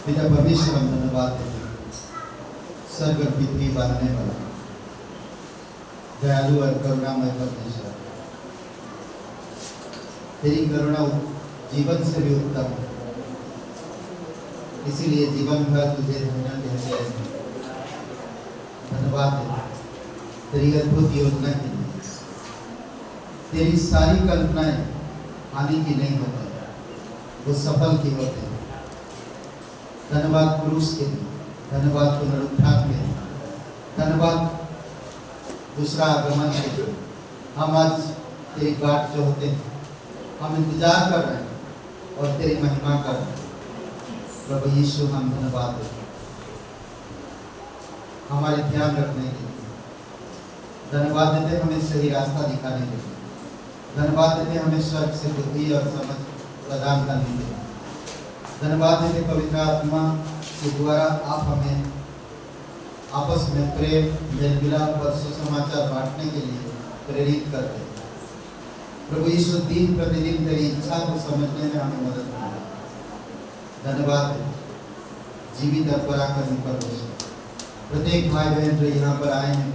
पिता परमेश्वर हम धन्यवाद देते हैं, स्वर्ग और पृथ्वी बनाने वाला दयालु और करुणामय परमेश्वर, तेरी करुणा जीवन से भी उत्तम है, इसीलिए जीवन भर तुझे धन्यवाद कहते हैं। धन्यवाद देते तेरी अद्भुत योजना के लिए। तेरी सारी कल्पनाएं हानि की नहीं होती, वो सफल की होते हैं। धन्यवाद क्रूस के लिए, धन्यवाद पुनरुत्थान के लिए, धन्यवाद दूसरा आगमन के लिए। हम आज तेरी बाट जो होते हैं, हम इंतजार कर रहे हैं और तेरी महिमा कर रहे हैं। प्रभु यीशु हम धन्यवाद देते हैं हमारे ध्यान रखने के लिए। धन्यवाद देते हैं हमें सही रास्ता दिखाने के लिए। धन्यवाद देते हैं हमें स्वर्ग से बुद्धि और समझ प्रदान करने के लिए। धन्यवाद देते पवित्र आत्मा के द्वारा आप हमें आपस में प्रेम, मेल मिलाप और सुसमाचार बांटने के लिए प्रेरित करते हैं। प्रभु यीशु दिन प्रतिदिन तेरी इच्छा को समझने में हमें मदद करें। धन्यवाद जीवित और पराक्रमी परमेश्वर, प्रत्येक भाई बहन जो यहाँ पर आए हैं,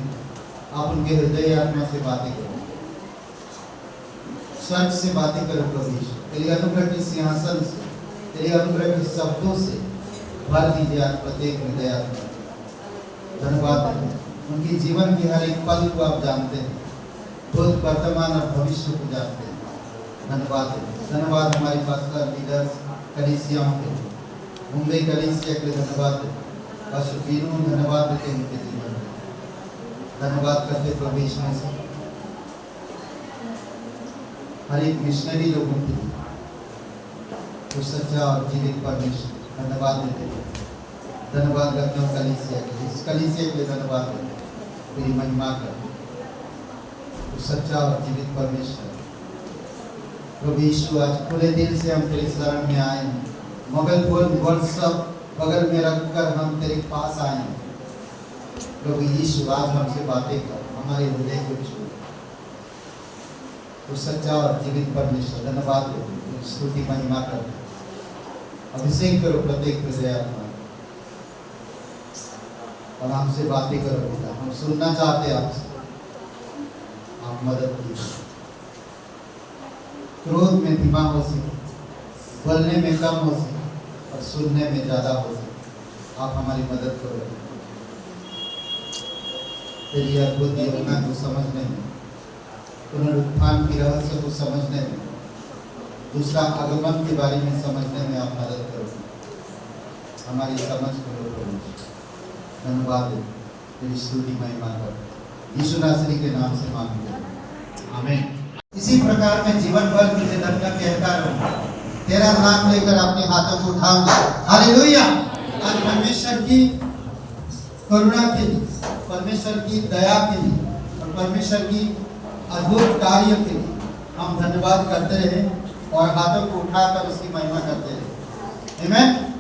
आप उनके हृदय आत्मा से बातें करो, स्वर्ग से बातें करो। प्रभु यीशु तेरी अनुग्रह के सिंहासन से, तेरे अनुग्रह के शब्दों से भर दीजिए आज प्रत्येक हृदय आत्मा। धन्यवाद उनकी जीवन की हर एक पल को आप जानते हैं, भूत, वर्तमान और भविष्य को जानते हैं। धन्यवाद धन्यवाद हमारे पास्टर, लीडर्स, कलीसियाओं के लिए, मुंबई कलीसिया के लिए धन्यवाद। पास्टर बीनू धन्यवाद देते हैं उनके जीवन में। धन्यवाद करते प्रभु यीशु से हर एक मिशनरी लोगों के लिए, तो सच्चा और जीवित परमेश्वर धन्यवाद देते हैं। धन्यवाद करते हैं कलीसिया के लिए, इस कलीसिया के लिए धन्यवाद देते हैं, तेरी महिमा कर। तो सच्चा और जीवित परमेश्वर प्रभु यीशु आज खुले दिल से हम तेरे शरण में आए हैं। मगल बोल वर्ष सब बगल में रखकर हम तेरे पास आए हैं। प्रभु यीशु आज हमसे बातें कर, हमारे हृदय को छू। तो सच्चा और जीवित परमेश्वर धन्यवाद दो, स्तुति महिमा कर, अभिषेक करो प्रत्येक हृदय आत्मा और हमसे बातें करो पिता। हम सुनना चाहते हैं आपसे, आप मदद कीजिए। क्रोध में धीमा हो सके, बोलने में कम हो सके और सुनने में ज्यादा हो सके, आप हमारी मदद करो। तेरी अद्भुत योजना को समझने में, पुनरुत्थान की रहस्य को समझने में, दूसरा आगमन के बारे में समझने में आप मदद करो। हमारी समझ करो। धन्यवाद तेरी स्तुति महिमा कर, यीशु नासरी के नाम से मांगते हैं, आमीन। इसी प्रकार मैं जीवन भर तुझे धन्यवाद कहता रहूंगा, तेरा नाम लेकर अपने हाथों को उठाऊंगा। हालेलुया। आज परमेश्वर की करुणा के लिए, परमेश्वर की दया के लिए और परमेश्वर की अद्भुत कार्य के लिए हम धन्यवाद करते रहे और हाथों को उठाकर उसकी महिमा करते रहे। आमीन।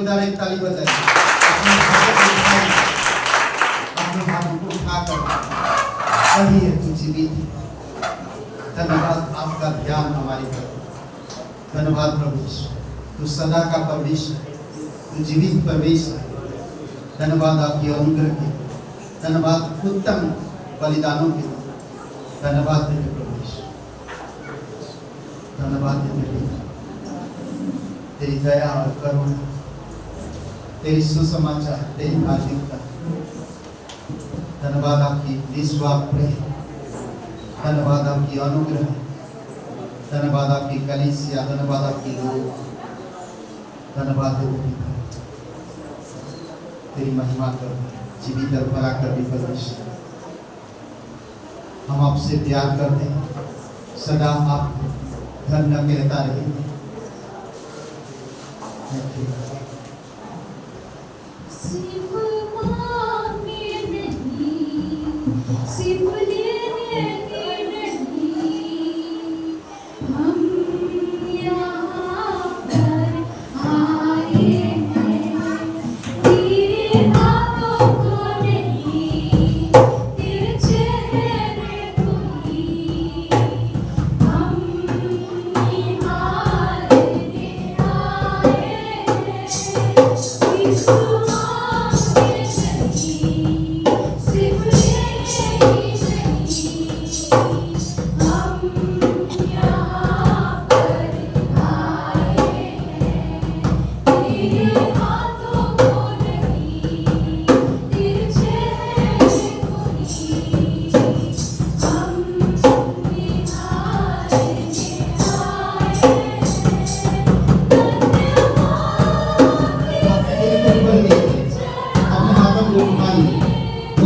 जोरदार एक ताली बजाइए। अपने हाथों को उठाकर सही है तू जीवित है। धन्यवाद आपका ध्यान हमारी पर। धन्यवाद प्रभु तू सदा का परमेश्वर, तू जीवित परमेश्वर। धन्यवाद आपकी अनुग्रह के, धन्यवाद उत्तम बलिदानों के, धन्यवाद देते प्रभु, धन्यवाद देते पिता। तेरी दया और करुणा, तेरी सुसमाचार, तेरी धार्मिकता, धन्यवाद आपकी निस्वार्थ प्रेम, धन्यवाद आपकी अनुग्रह, धन्यवाद आपकी कलीसिया, धन्यवाद आपकी लोग, धन्यवाद देते पिता। तेरी महिमा कर जीवित और पराक्रमी परमेश्वर, हम आपसे प्यार करते हैं, सदा आप धन्य कहता रहेंगे। सिर्फ मांगने नहीं, सिर्फ लेने नहीं, हम यहाँ पर आए हैं। तेरे हाथों को नहीं, तेरे चेहरे को ही, हम निहारने आए हैं। सिर्फ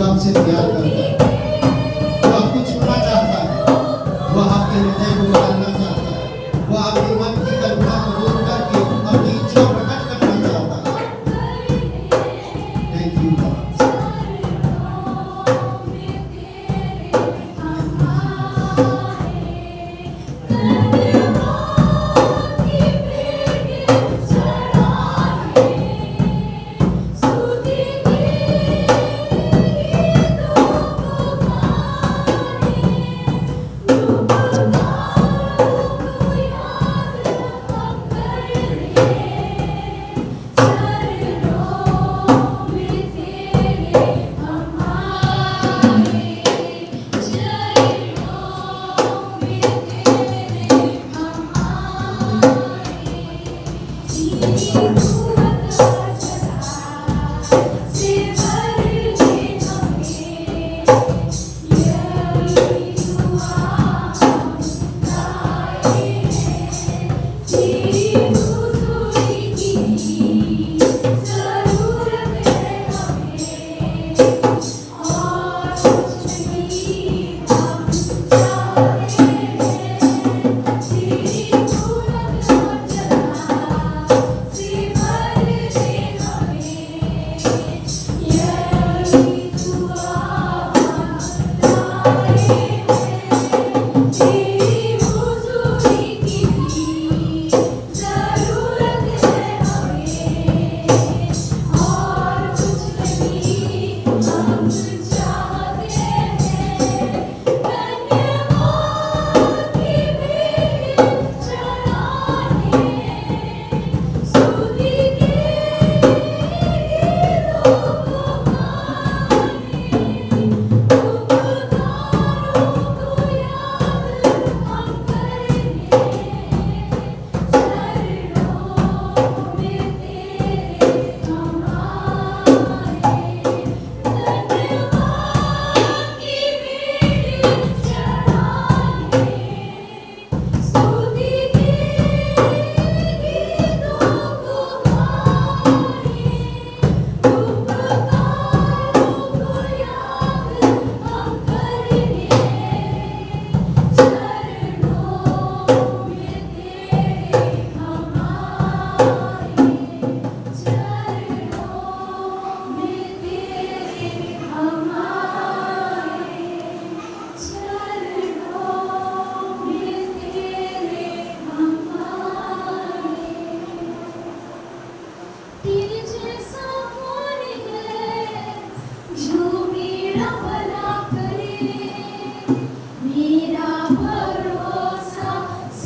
आपसे प्यार करता है, वो आपको छूना चाहता है, वो आपके हृदय को बदलना चाहता है, वो आपके मन की कल्पना को दूर करके अपनी इच्छा प्रकट करना चाहता है। Thank you God. See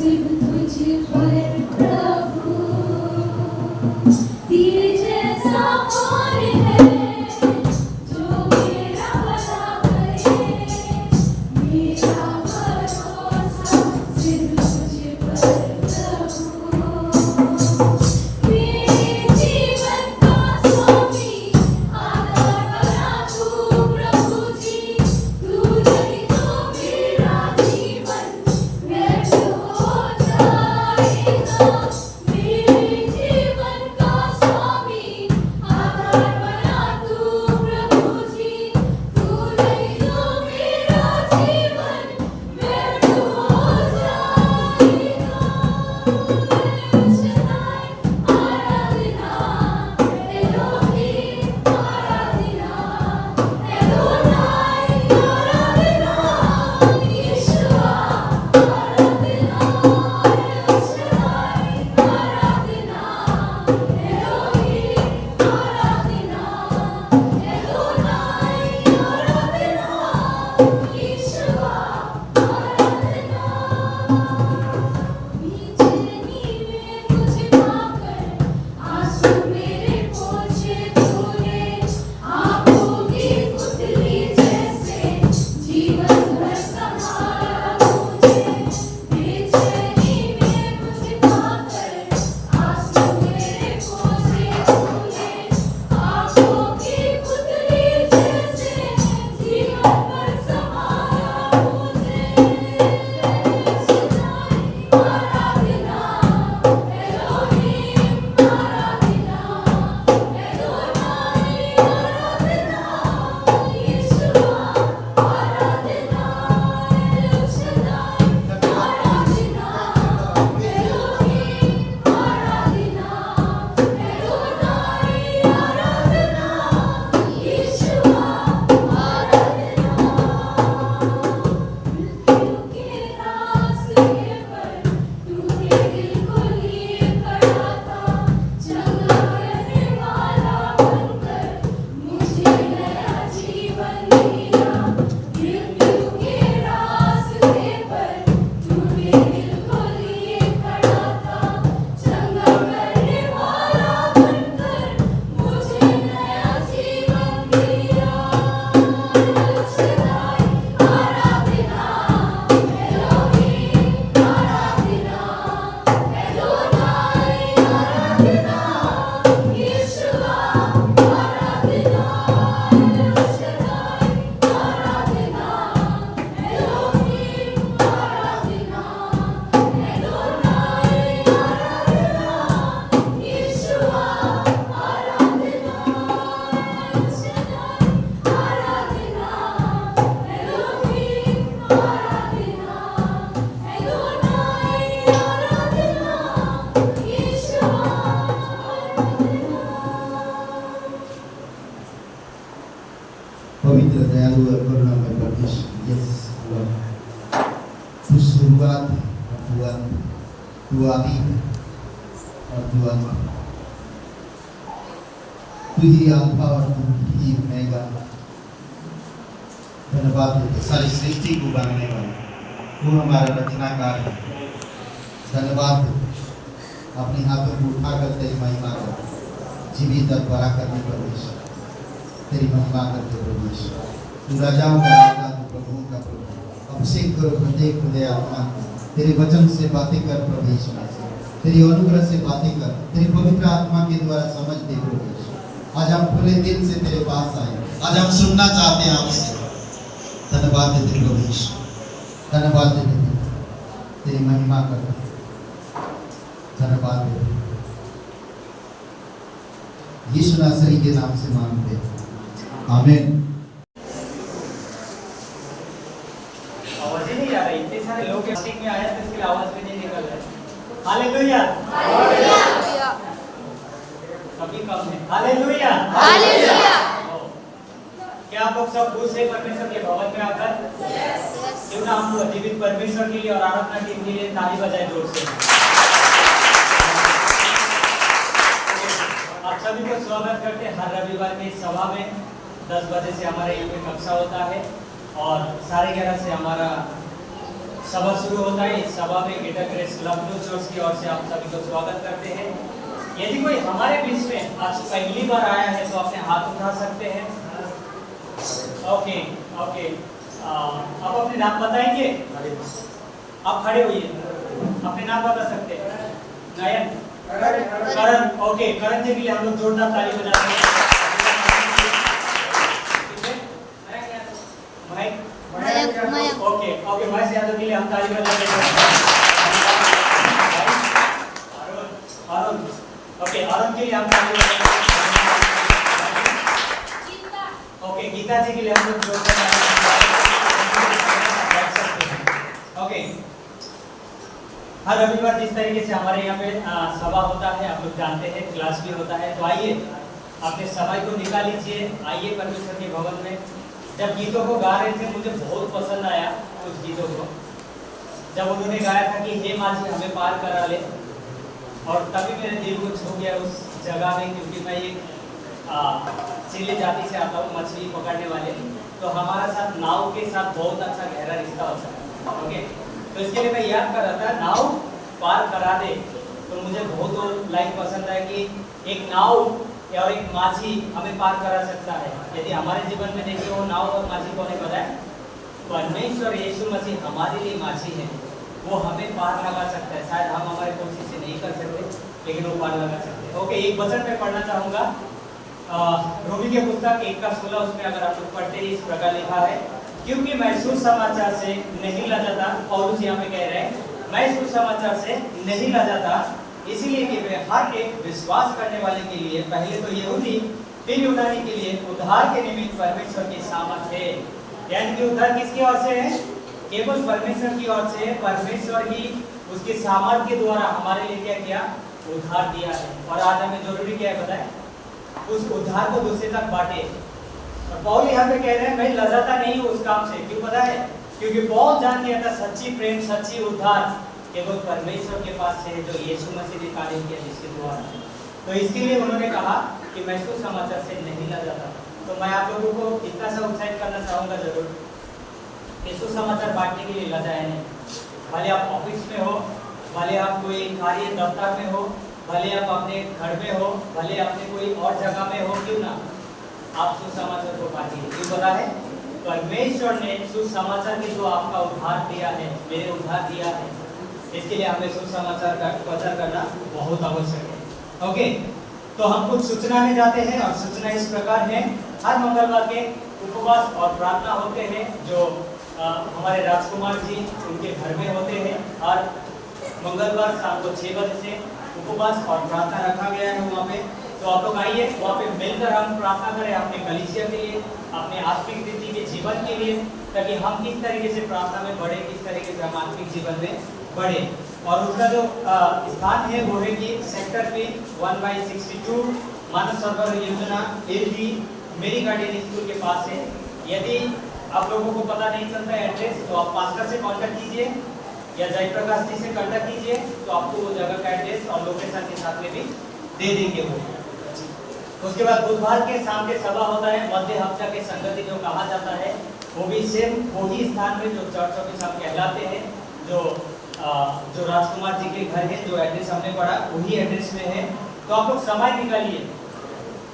सिर्फ तुझ पर प्रभु तेरे जैसा कौन है जो मेरा भला करे मेरा भरोसा सिर्फ तुझ पर प्रभु मेरे जीवन का स्वामी आधार बना तू प्रभु जी तू नहीं तो मेरा जीवन व्यर्थ हो जाएगा मेरे जीवन का स्वामी आधार बना तू प्रभु जी तू नहीं तो मेरा जीवन व्यर्थ हो जाएगा शदाई आराधना एलोहीम आराधना एलोनाई आराधना यीशुआ आराधना शदाई आराधना एलोहीम आराधना एलोनाई आराधना यीशुआ आराधना बेचैनी में तुझे पाकर आंसू मेरे पोंछे तूने आंखों की पुतली जैसे जीवन भर संभाला मुझे बेचैनी में तुझे पाकर आंसू मेरे पोंछे तूने आंखों की पुतली जैसे जीवन भर संभाला मुझे आराधना एलोहीम आराधना एलोनाई आराधना यीशुआ आराधना एलोशदाई आराधना एलोहीम आराधना एलोनाई आराधना यीशुआ आराधना मृत्यु के रास्ते पर तूने दिल को लिए खड़ा था चंगा करने वाला बनकर मुझे नया जीवन दिया मृत्यु के रास्ते पर तूने दिल को लिए खड़ा था चंगा करने वाला बनकर मुझे नया जीवन दिया शदाई आराधना एलोहीम आराधना एलोनाई आराधना यीशुआ आराधना शदाई आराधना एलोहीम आराधना एलोनाई आराधना यीशुआ आराधना शदाई आराधना एलोहीम आराधना एलोनाई आराधना यीशुआ पवित्र दयालु और करुणामय परमेश्वर यस लॉर्ड तू शुरुआत और तू अंत तू आदि है और तू अंत तू ही अल्फा और तू ही ओमेगा धन्यवाद है सारी सृष्टि को बनाने वाला तू हमारा रचनाकार है धन्यवाद है अपने हाथों को उठाकर तेरी महिमा कर जीवित और बड़ा करने परमेश्वर तेरी महिमा करते परमेश्वर तू राजाओं का राजा तू प्रभुओं का प्रभु अभिषेक करो प्रत्येक हृदय आत्मा तेरे वचन से बातें कर परमेश्वर तेरी अनुग्रह से बातें कर तेरी पवित्र आत्मा के द्वारा समझ दे परमेश्वर आज हम खुले दिल से तेरे पास आए आज हम सुनना चाहते हैं आपसे धन्यवाद देते परमेश्वर धन्यवाद देते तेरी महिमा कर धन्यवाद देते यीशु नासरी के नाम से मांगते हैं आमीन आवाज ही नहीं आ रही इतने सारे लोग स्टिक में आए तो इसके लिए आवाज भी नहीं निकल रहा है हालेलुया कभी कम है हालेलुया हालेलुया क्या आप लोग सब खुश हैं परमेश्वर के भवन में आकर क्यों ना हम लोग जीवित परमेश्वर के लिए और आराधना टीम के लिए ताली बजाएं जोर से आप सभी को स्वागत करते हैं हर रविवार में इस सभा में 10 बजे से हमारा यहाँ पे कक्षा होता है और 11:30 से हमारा सभा शुरू होता है। इस सभा में ग्रेटर ग्रेस लखनऊ चर्च की ओर से आप सभी को स्वागत करते हैं। यदि कोई हमारे बीच में आज पहली बार आया है तो अपने हाथ उठा सकते हैं। ओके ओके, आप अपने नाम बताएंगे। आप खड़े होइए, अपने नाम बता सकते हैं। नयन, करण, ओके, करण जी के लिए हम लोग जोरदार ताली बजाते हैं। मयंक, ओके ओके, महेश यादव के लिए हम ताली बजाते हैं। अरुण, ओके, अरुण के लिए हम ताली बजाते हैं। ओके, गीता जी के लिए हम लोग जोरदार ओके। हर रविवार जिस तरीके से हमारे यहाँ पे सभा होता है, आप लोग जानते हैं, क्लास भी होता है। तो आइए अपने समय को निकाल लीजिए, आइए परमेश्वर के भवन में। जब गीतों को गा रहे थे मुझे बहुत पसंद आया कुछ गीतों को, जब उन्होंने गाया था कि हे माझी हमें पार करा ले, और तभी मेरे दिल को छू गया उस जगह में, क्योंकि मैं एक चिल्ले जाति से आता हूँ, मछली पकड़ने वाले। तो हमारा साथ नाव के साथ बहुत अच्छा गहरा रिश्ता होता है। ओके, तो इसके लिए मैं याद कर रहा था नाव पार करा दे। तो मुझे बहुत लाइन पसंद है कि एक नाव और एक माझी हमें पार करा सकता है। यदि हमारे जीवन में देखिए वो नाव और माझी कौन है पता है? परमेश्वर यीशु मसीह हमारे लिए माझी है, वो हमें पार लगा सकता है। शायद हम हमारे कोशिश से नहीं कर सकते, लेकिन वो पार लगा सकते हैं। ओके, एक वचन मैं पढ़ना चाहूँगा, रोमी के पुस्तक 1:16, उसमें अगर आप लोग पढ़ते ही इस प्रकार लिखा है, क्योंकि मैं सुसमाचार से नहीं लजाता। पौलुस यहाँ पे कह रहे हैं मैं सुसमाचार से नहीं लजाता, इसीलिए कि वे हर एक विश्वास करने वाले के लिए, पहले तो यहूदी फिर यूनानी के लिए उद्धार के निमित्त परमेश्वर की सामर्थ है। यानी कि उद्धार किसकी ओर से है? केवल परमेश्वर की ओर से। परमेश्वर ही उसके सामर्थ के द्वारा हमारे लिए क्या किया? उद्धार दिया है। और आज हमें जरूरी क्या है बताएं? उस उद्धार को दूसरे तक बांटे। और पौल यहाँ पे कह रहे हैं मैं लजाता नहीं हूँ उस काम से। क्यों पता है? क्योंकि पौल जान गया था सच्ची प्रेम, सच्ची उद्धार केवल परमेश्वर के पास से, जो यीशु मसीह ने कार्य किया जिसके द्वारा। तो इसके लिए उन्होंने कहा कि मैं सुसमाचार से नहीं लजाता। तो मैं आप लोगों को इतना सा उत्साहित करना चाहूँगा जरूर कि सुसमाचार बांटने के लिए लजाए नहीं। भले आप ऑफिस में हो, भले आप कोई कार्य दफ्तर में हो, भले आप अपने घर में हो, भले अपने कोई और जगह में हो, क्यों ना आप सुसमाचार को बांटिए। क्यों पता है? परमेश्वर ने सुसमाचार की जो आपका उद्धार दिया है, मेरे उद्धार दिया है, इसके लिए हमें सुसमाचार का प्रचार करना बहुत आवश्यक है। ओके, तो हम कुछ सूचना में जाते हैं और सूचना इस प्रकार है। हर मंगलवार के उपवास और प्रार्थना होते हैं जो हमारे राजकुमार जी उनके घर में होते हैं। हर मंगलवार शाम को 6 बजे से उपवास और प्रार्थना रखा गया है वहाँ पे। तो आप लोग आइए, वहाँ पे मिलकर हम प्रार्थना करें अपने कलीसिया के लिए, अपने आत्मिक स्थिति के जीवन के लिए, ताकि हम किस तरीके से प्रार्थना में बढ़े, किस तरीके से हम आत्मिक जीवन में बढ़े। और उसका जो स्थान है वो है कि सेक्टर पे 1/62 मानव सरोवर योजना LD मेरी गार्डियन स्कूल के पास है। यदि आप लोगों को पता नहीं चलता है एड्रेस, तो आप पास्टर से कांटेक्ट कीजिए या जयप्रकाश जी से कांटेक्ट कीजिए, तो आपको वो जगह का एड्रेस और लोकेशन के साथ में भी दे देंगे वो। उसके बाद बुधवार के शाम के सभा होता है, मध्य हफ्ता के संगति जो कहा जाता है, वो भी सेम वही स्थान में जो चर्च ऑफिस हम कहलाते हैं, जो राजकुमार जी के घर है, जो एड्रेस हमने पढ़ा वही एड्रेस में है। तो आप लोग समय निकालिए।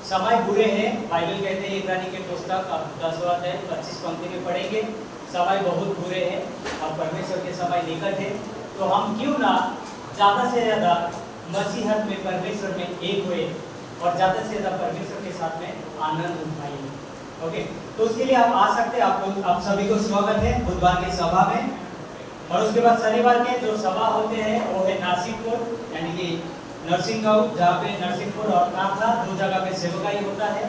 समय बुरे हैं, बाइबल कहते हैं इब्रानी के पुस्तक 10 अध्याय 25 पंक्ति में पढ़ेंगे, समय बहुत बुरे हैं और परमेश्वर के समय निकट है। तो हम क्यों ना ज़्यादा से ज़्यादा मसीहत में, परमेश्वर में एक हुए और ज़्यादा से ज़्यादा परमेश्वर के साथ में आनंद उठाइए। ओके, तो उसके लिए आप आ सकते हैं। आप सभी को स्वागत है बुधवार की सभा में। और उसके बाद शनिवार के जो सभा होते हैं वो है नासिकपुर, यानी कि नरसिंहगांव, जहाँ पे नरसिंहपुर और कांथा 2 जगह पे सेवकाई होता है।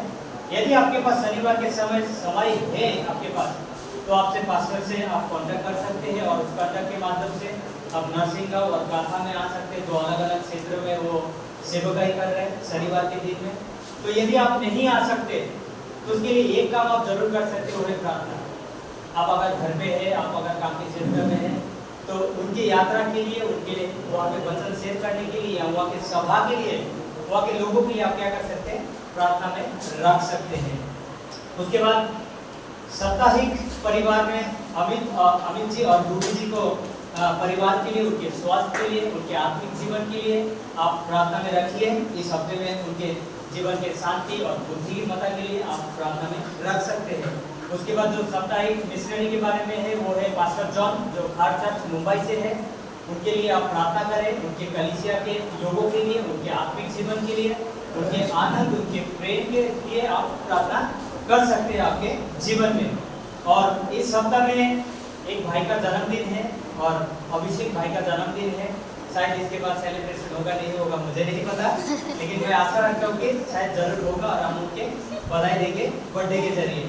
यदि आपके पास शनिवार के समय है आपके पास, तो आपसे पास्टर से आप कांटेक्ट कर सकते हैं और उस कांटेक्ट के माध्यम से आप नरसिंहगांव और कांथा में आ सकते हैं, जो अलग अलग क्षेत्रों में वो सेवकाई कर रहे हैं शनिवार के दिन में। तो यदि आप नहीं आ सकते तो उसके लिए एक काम आप जरूर कर सकते हो, वो है प्रार्थना। आप अगर घर पे है, आप अगर काम के क्षेत्र में है, तो उनकी यात्रा के लिए, उनके वहाँ पे वचन शेयर करने के लिए या वहाँ के सभा के लिए, वहाँ के लोगों के लिए आप क्या कर सकते हैं? प्रार्थना में रख सकते हैं। उसके बाद साप्ताहिक परिवार में अमित जी और रूबी जी को परिवार के लिए, उनके स्वास्थ्य के लिए, उनके आत्मिक जीवन के लिए आप प्रार्थना में रखिए। इस हफ्ते में उनके जीवन के शांति और बुद्धिमत्ता के लिए आप प्रार्थना में रख सकते हैं। उसके बाद जो साप्ताहिक मिशनरी के बारे में है वो है पास्टर जॉन, जो खार चर्च मुंबई से है। उनके लिए आप प्रार्थना करें, उनके कलीसिया के लोगों के लिए, उनके आत्मिक जीवन के लिए, उनके आनंद, उनके प्रेम के लिए आप प्रार्थना कर सकते हैं आपके जीवन में। और इस सप्ताह में एक भाई का जन्मदिन है और अभिषेक भाई का जन्मदिन है। शायद इसके बाद सेलिब्रेशन होगा नहीं होगा मुझे नहीं पता, लेकिन मैं आशा रखता हूँ कि शायद जरूर होगा और हम उनके बधाई देंगे बर्थडे के जरिए।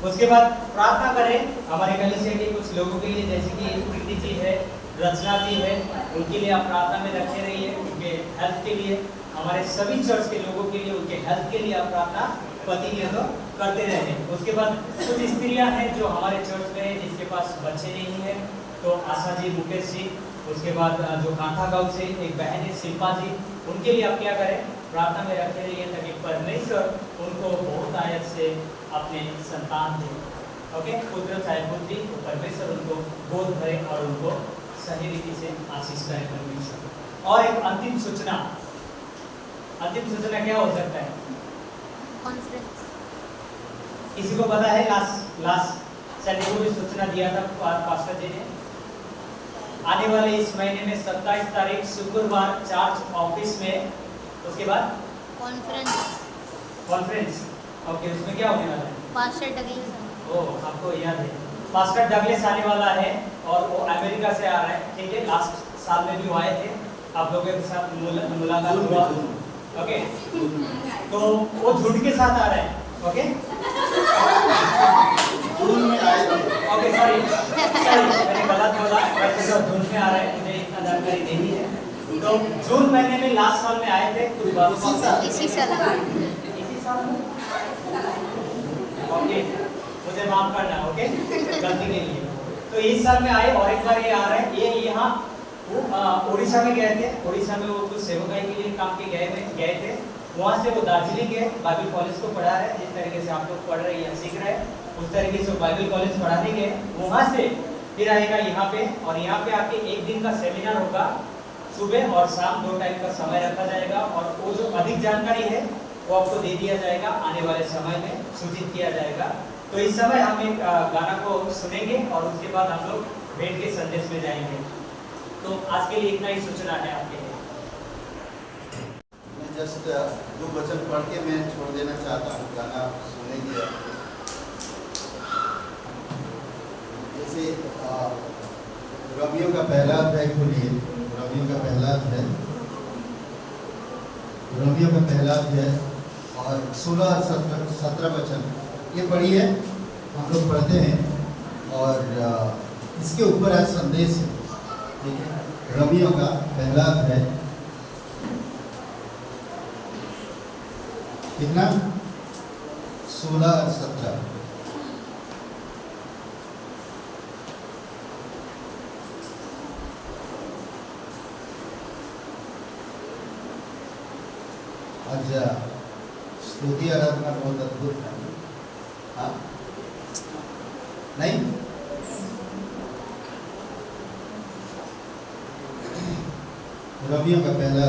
उसके बाद प्रार्थना करें हमारे कलीसिया के कुछ लोगों के लिए, जैसे कि प्रीति जी है, रचना जी है, उनके लिए आप प्रार्थना में रखे रहिए, उनके हेल्थ के लिए। हमारे सभी चर्च के लोगों के लिए, उनके हेल्थ के लिए आप प्रार्थना प्रतिनियत करते रहे। उसके बाद कुछ स्त्रियां हैं जो हमारे चर्च में है जिसके पास बच्चे नहीं है, तो आशा जी, मुकेश जी, उसके बाद जो कांठा गांव से एक बहन है शिल्पा जी, उनके लिए आप क्या करें, प्रार्थना में रखे रहिए ताकि परमेश्वर उनको बहुत आयत से अपने संतान दे। ओके, पुत्र चाहे पुत्री, तो परमेश्वर उनको गोद भरे और उनको सही रीति से आशीष करे परमेश्वर। और एक अंतिम सूचना क्या हो सकता है? कॉन्फ्रेंस। किसी को पता है? लास्ट संडे को भी सूचना दिया था पास्टर जी ने। आने वाले इस महीने में 27 तारीख शुक्रवार चर्च ऑफिस में, उसके बाद कॉन्फ्रेंस। ओके, उसमें क्या होने वाला है? Pastor Douglas. ओह, आपको याद है, पास्टर डगलेस आने वाला है और वो अमेरिका से आ रहा है। ठीक है, लास्ट साल में भी वो आए थे, आप लोगों के साथ मुलाकात हुआ। ओके, तो वो झूठ के साथ आ रहे हैं। ओके, जून में आए थे। ओके, सॉरी मैंने गलत बोला। वैसे तो जून में आ रहे हैं, मुझे इतना जानकारी नहीं है। तो जून महीने में लास्ट साल में आए थे कुछ बात इसी साल में। ओके, मुझे माफ करना, ओके, गलती के लिए। तो इस साल में आए और एक बार ये आ रहे हैं। ये यहाँ उड़ीसा में गए थे। उड़ीसा में वो कुछ सेवकाई के लिए काम के गए थे। वहाँ से वो दार्जिलिंग गए, बाइबल कॉलेज को पढ़ा है। जिस तरीके से आप लोग पढ़ रहे हैं, सीख रहे हैं, उस तरीके से बाइबल कॉलेज पढ़ाने गए। वहाँ से फिर आएगा यहाँ पे, और यहाँ पे आके एक दिन का सेमिनार होगा। सुबह और शाम 2 टाइम का समय रखा जाएगा और वो जो अधिक जानकारी है वो आपको दे दिया जाएगा, आने वाले समय में सूचित किया जाएगा। तो इस समय हम एक गाना को सुनेंगे और उसके बाद हम लोग भेंट के संदेश में जाएंगे। तो आज के लिए इतना ही सूचना है आपके लिए। मैं जस्ट 2 वचन पढ़ के मैं छोड़ देना चाहता हूँ, गाना सुनेंगे। जैसे रोमियो का पहला अध्याय खोलिए, रोमियो का पहला अध्याय और 16 और 17 वचन ये पढ़िए, हम लोग पढ़ते हैं और इसके ऊपर आज संदेश है। ठीक है, रोमियो का पहला अध्याय कितना, 16 और 17। आज स्तुति आराधना बहुत अद्भुत है। हाँ, नहीं, रोमियो का पहला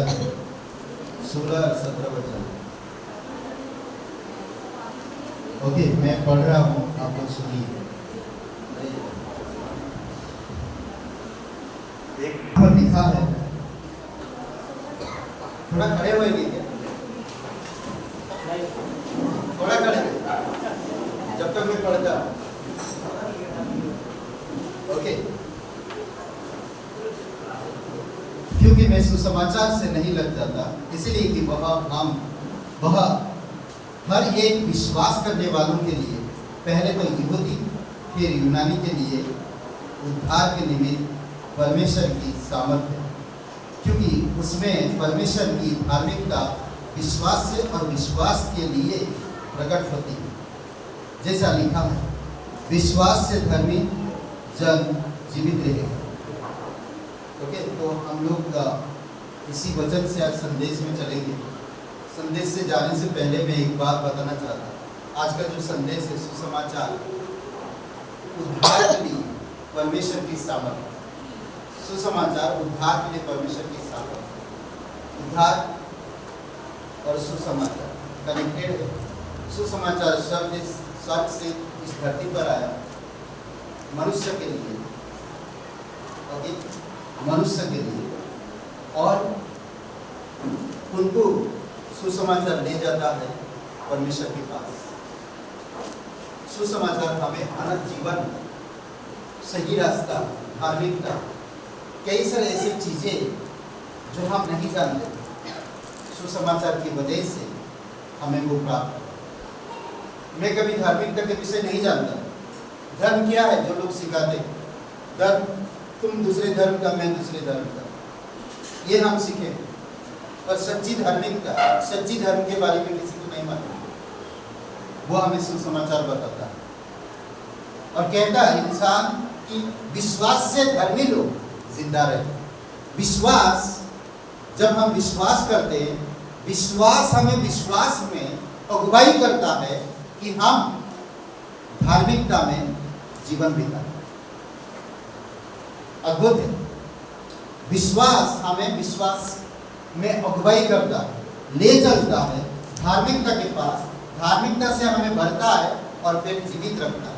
16 और 17 वचन। ओके, मैं पढ़ रहा हूँ, आप लोग सुनिए। एक लिखा है, थोड़ा खड़े होएंगे क्या? थोड़ा खड़े, जब तक मैं पढ़ता। ओके, क्योंकि मैं सुसमाचार से नहीं लग जाता, इसलिए कि वह हर एक विश्वास करने वालों के लिए, पहले तो यहूदी फिर यूनानी के लिए उद्धार के निमित्त परमेश्वर की सामर्थ्य है, क्योंकि उसमें परमेश्वर की धार्मिकता विश्वास से और विश्वास के लिए प्रकट होती है। जैसा लिखा है, विश्वास से धर्मी जन जीवित रहेगा। ओके, तो हम लोग इसी वचन से आज संदेश में चलेंगे। संदेश से जाने से पहले मैं एक बात बताना चाहता हूँ। आज का जो संदेश है, सुसमाचार, उद्धार के लिए परमेश्वर की सामर्थ्य। सुसमाचार उद्धार के लिए परमेश्वर की स्थापना। उद्धार और सुसमाचार कनेक्टेड है। सुसमाचार शब्द इस स्वर्ग से इस धरती पर आया मनुष्य के लिए, ओके, मनुष्य के लिए, और उनको सुसमाचार ले जाता है परमेश्वर के पास। सुसमाचार हमें अनंत जीवन, सही रास्ता, धार्मिकता, कई सारे ऐसी चीजें जो हम नहीं जानते, सुसमाचार की वजह से हमें वो प्राप्त हो। मैं कभी धार्मिकता के विषय नहीं जानता। धर्म क्या है जो लोग सिखाते, धर्म तुम दूसरे धर्म का, मैं दूसरे धर्म का, ये हम सीखे। और सच्ची धार्मिकता, सच्ची धर्म के बारे में किसी को नहीं मालूम। वो हमें सुसमाचार बताता है और कहता है इंसान की विश्वास से धर्मी लोग जिंदा रहे। विश्वास, जब हम विश्वास करते हैं, विश्वास हमें विश्वास में अगुवाई करता है कि हम धार्मिकता में जीवन बिताएं। अद्भुत है। विश्वास हमें विश्वास में अगुवाई करता है, ले चलता है धार्मिकता के पास, धार्मिकता से हमें भरता है और फिर जीवित रखता है।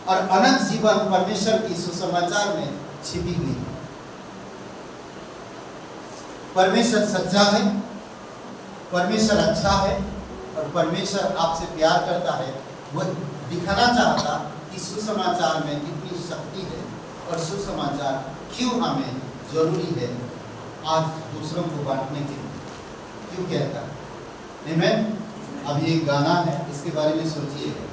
और अनंत जीवन परमेश्वर की सुसमाचार में छिपी हुई है। परमेश्वर सच्चा है, परमेश्वर अच्छा है, और परमेश्वर आपसे प्यार करता है। वो दिखाना चाहता कि सुसमाचार में कितनी शक्ति है और सुसमाचार क्यों हमें जरूरी है आज दूसरों को बांटने के लिए, क्यों कहता है। आमीन। अभी एक गाना है, इसके बारे में सोचिएगा।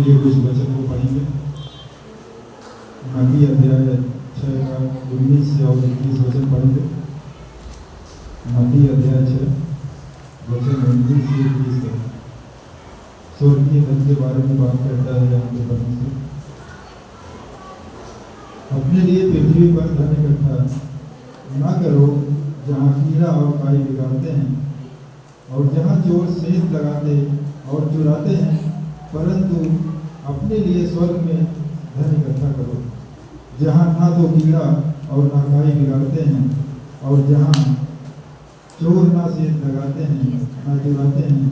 लिए कुछ वचन को पढ़ेंगे। मत्ती अध्याय 6 का 19 से और 21 वचन पढ़ेंगे। मत्ती अध्याय 6 वचन 19 से 21 तक स्वर्गीय धन के बारे में बात करता है यहाँ पे परमेश्वर। अपने लिए पृथ्वी पर धन इकट्ठा ना करो जहाँ कीड़ा और काई बिगाड़ते हैं और जहाँ चोर सेंध लगाते और चुराते हैं, परंतु अपने लिए स्वर्ग में धन इकट्ठा करो जहाँ ना तो कीड़ा और ना काई बिगाड़ते हैं और जहाँ चोर ना सेंध लगाते हैं ना चुराते हैं,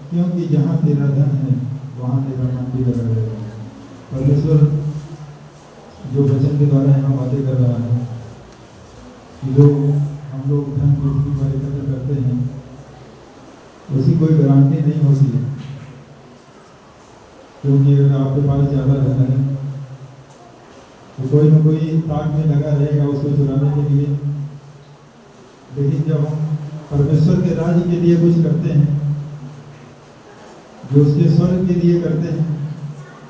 क्योंकि जहाँ तेरा धन है वहाँ तेरा मन भी लगा रहेगा। परमेश्वर जो वचन के द्वारा यहाँ बातें कर रहा है कि जो हम लोग धन पृथ्वी पर एकत्र करते हैं उसकी कोई गारंटी नहीं होती है, क्योंकि अगर आपके पास ज़्यादा धन है तो कोई ना कोई ताक में लगा रहेगा उसको चुराने के लिए। लेकिन जब हम परमेश्वर के राज्य के लिए कुछ करते हैं, जो उसके स्वर्ग के लिए करते हैं,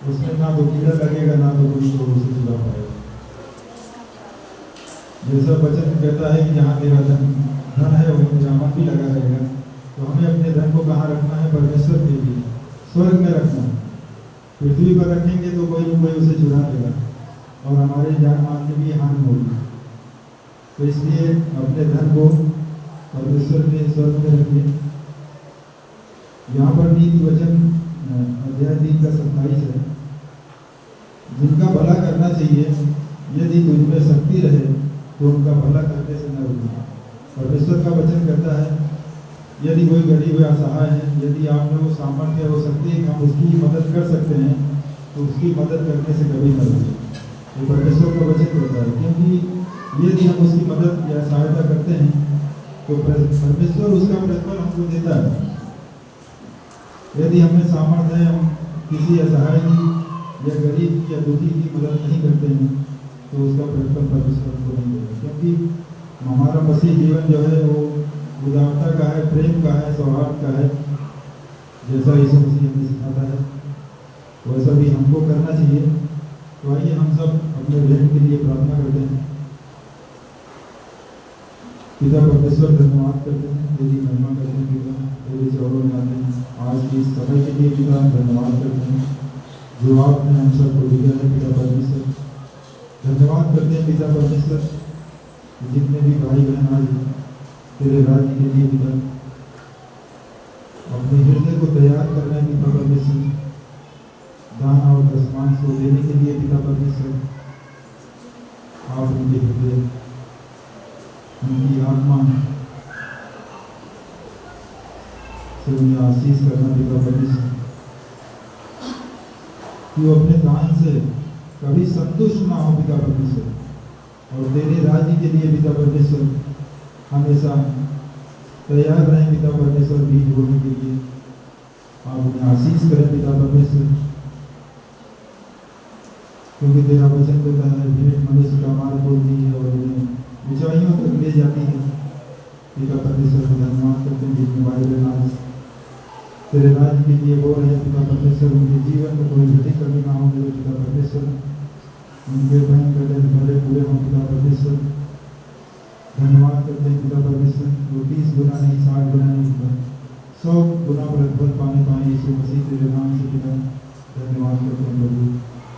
उसमें ना तो कीड़ा लगेगा ना तो कोई चोर उसे चुरा पाएगा। जैसा वचन कहता है कि जहाँ तेरा धन है वहीं तेरा मन भी लगा रहेगा। तो हमें अपने धन को कहाँ रखना है? परमेश्वर के लिए स्वर्ग में रखना है। पृथ्वी पर रखेंगे तो कोई न कोई उसे चुरा लेगा और हमारे जान माल की भी हानि होगी। तो इसलिए अपने धन को परमेश्वर के स्वर्ग में रखिए। यहाँ पर नीति वचन अध्याय 3 का 27 है, जिनका भला करना चाहिए यदि तुझमें शक्ति रहे तो उनका भला करने से न रुके। परमेश्वर का वचन कहता है यदि कोई गरीब या असहाय है, यदि आप में वो सामर्थ्य हो सकती है कि हम उसकी मदद कर सकते हैं, तो उसकी मदद करने से कभी न रुके। ये परमेश्वर का वचन कहता है, क्योंकि यदि हम उसकी मदद या सहायता करते हैं तो परमेश्वर उसका प्रतिफल हमको देता है। यदि हमें सामर्थ्य है, हम किसी असहाय की या गरीब की या दुखी की मदद नहीं करते हैं, तो उसका प्रतिफल परमेश्वर को नहीं देगा। क्योंकि हमारा मसीह जीवन जो है वो उदारता का है, प्रेम का है, सौहार्द का है। जैसा यीशु मसीह हमें सिखाता है वैसा भी हमको करना चाहिए। तो आइए हम सब अपने बहन के लिए प्रार्थना करते हैं। पिता परमेश्वर धन्यवाद करते हैं, तेरी महिमा करते हैं पिता, तेरे चरणों में आते हैं। आज की इस समय के लिए पिता धन्यवाद करते हैं जो आपने हम सबको दिया है पिता परमेश्वर। धन्यवाद करते हैं पिता परमेश्वर, जितने भी भाई बहन आज तेरे राज्य के लिए पिता अपने हृदय को तैयार कर रहे हैं पिता परमेश्वर, दान और दशमांश को देने के लिए पिता परमेश्वर। आप उनके हृदय, उनकी आत्मा से उन्हें आशीष करना पिता परमेश्वर, कि वो अपने दान से कभी संतुष्ट ना हो पिता परमेश्वर, और तेरे राज्य के लिए पिता परमेश्वर हमेशा तैयार रहें पिता परमेश्वर बीज बोने के लिए। आप उन्हें आशीष करें पिता परमेश्वर, क्योंकि तेरा वचन कहता है भेंट मनुष्य का मार्ग बोलती है और उन्हें ऊंचाइयों तक ले जाती है। पिता परमेश्वर को धन्यवाद करते हैं जिसमें भाई बहन आज तेरे राज्य के लिए बोल रहे हैं पिता परमेश्वर, उनके जीवन में कोई घटी कमी ना हो पिता परमेश्वर, उनके बहन कहते भले पूरे हों पिता परमेश्वर। धन्यवाद करते हैं पिता परमेश्वर, वो 30 गुना नहीं 60 गुना नहीं 100 गुना प्रतिफल पाने पाए यीशु मसीह तेरे नाम से पिता। धन्यवाद करते हैं प्रभु,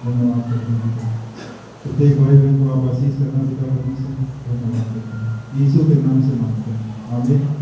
धन्यवाद करते हैं पिता। प्रत्येक भाई बहन को आप आशीष करना पिता परमेश्वर, धन्यवाद करते हैं यीशु के नाम से मांगते हैं, आमीन।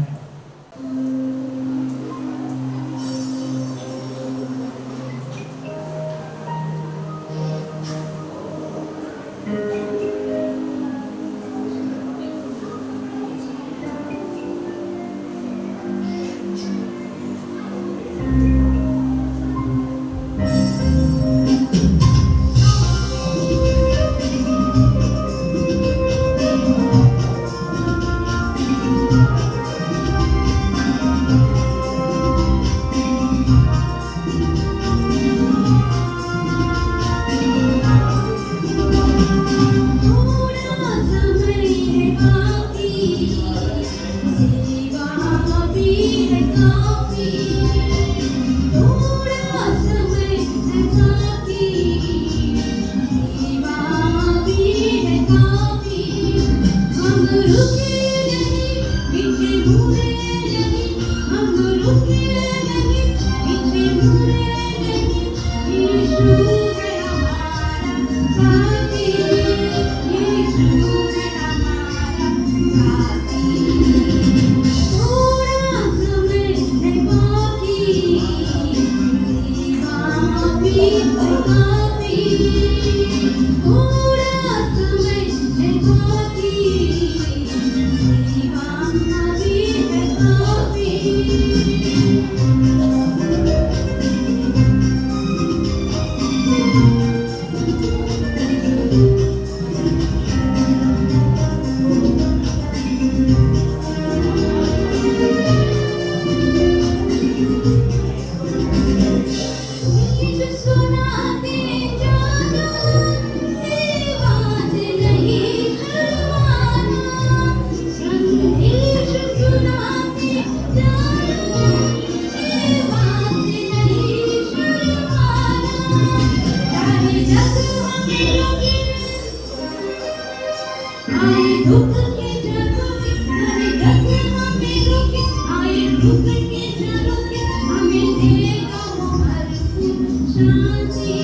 आए दुख के झरोखे हरे कैसे हमें रोके आए दुख के झरोखे हमें देगा वो भरपूर शांति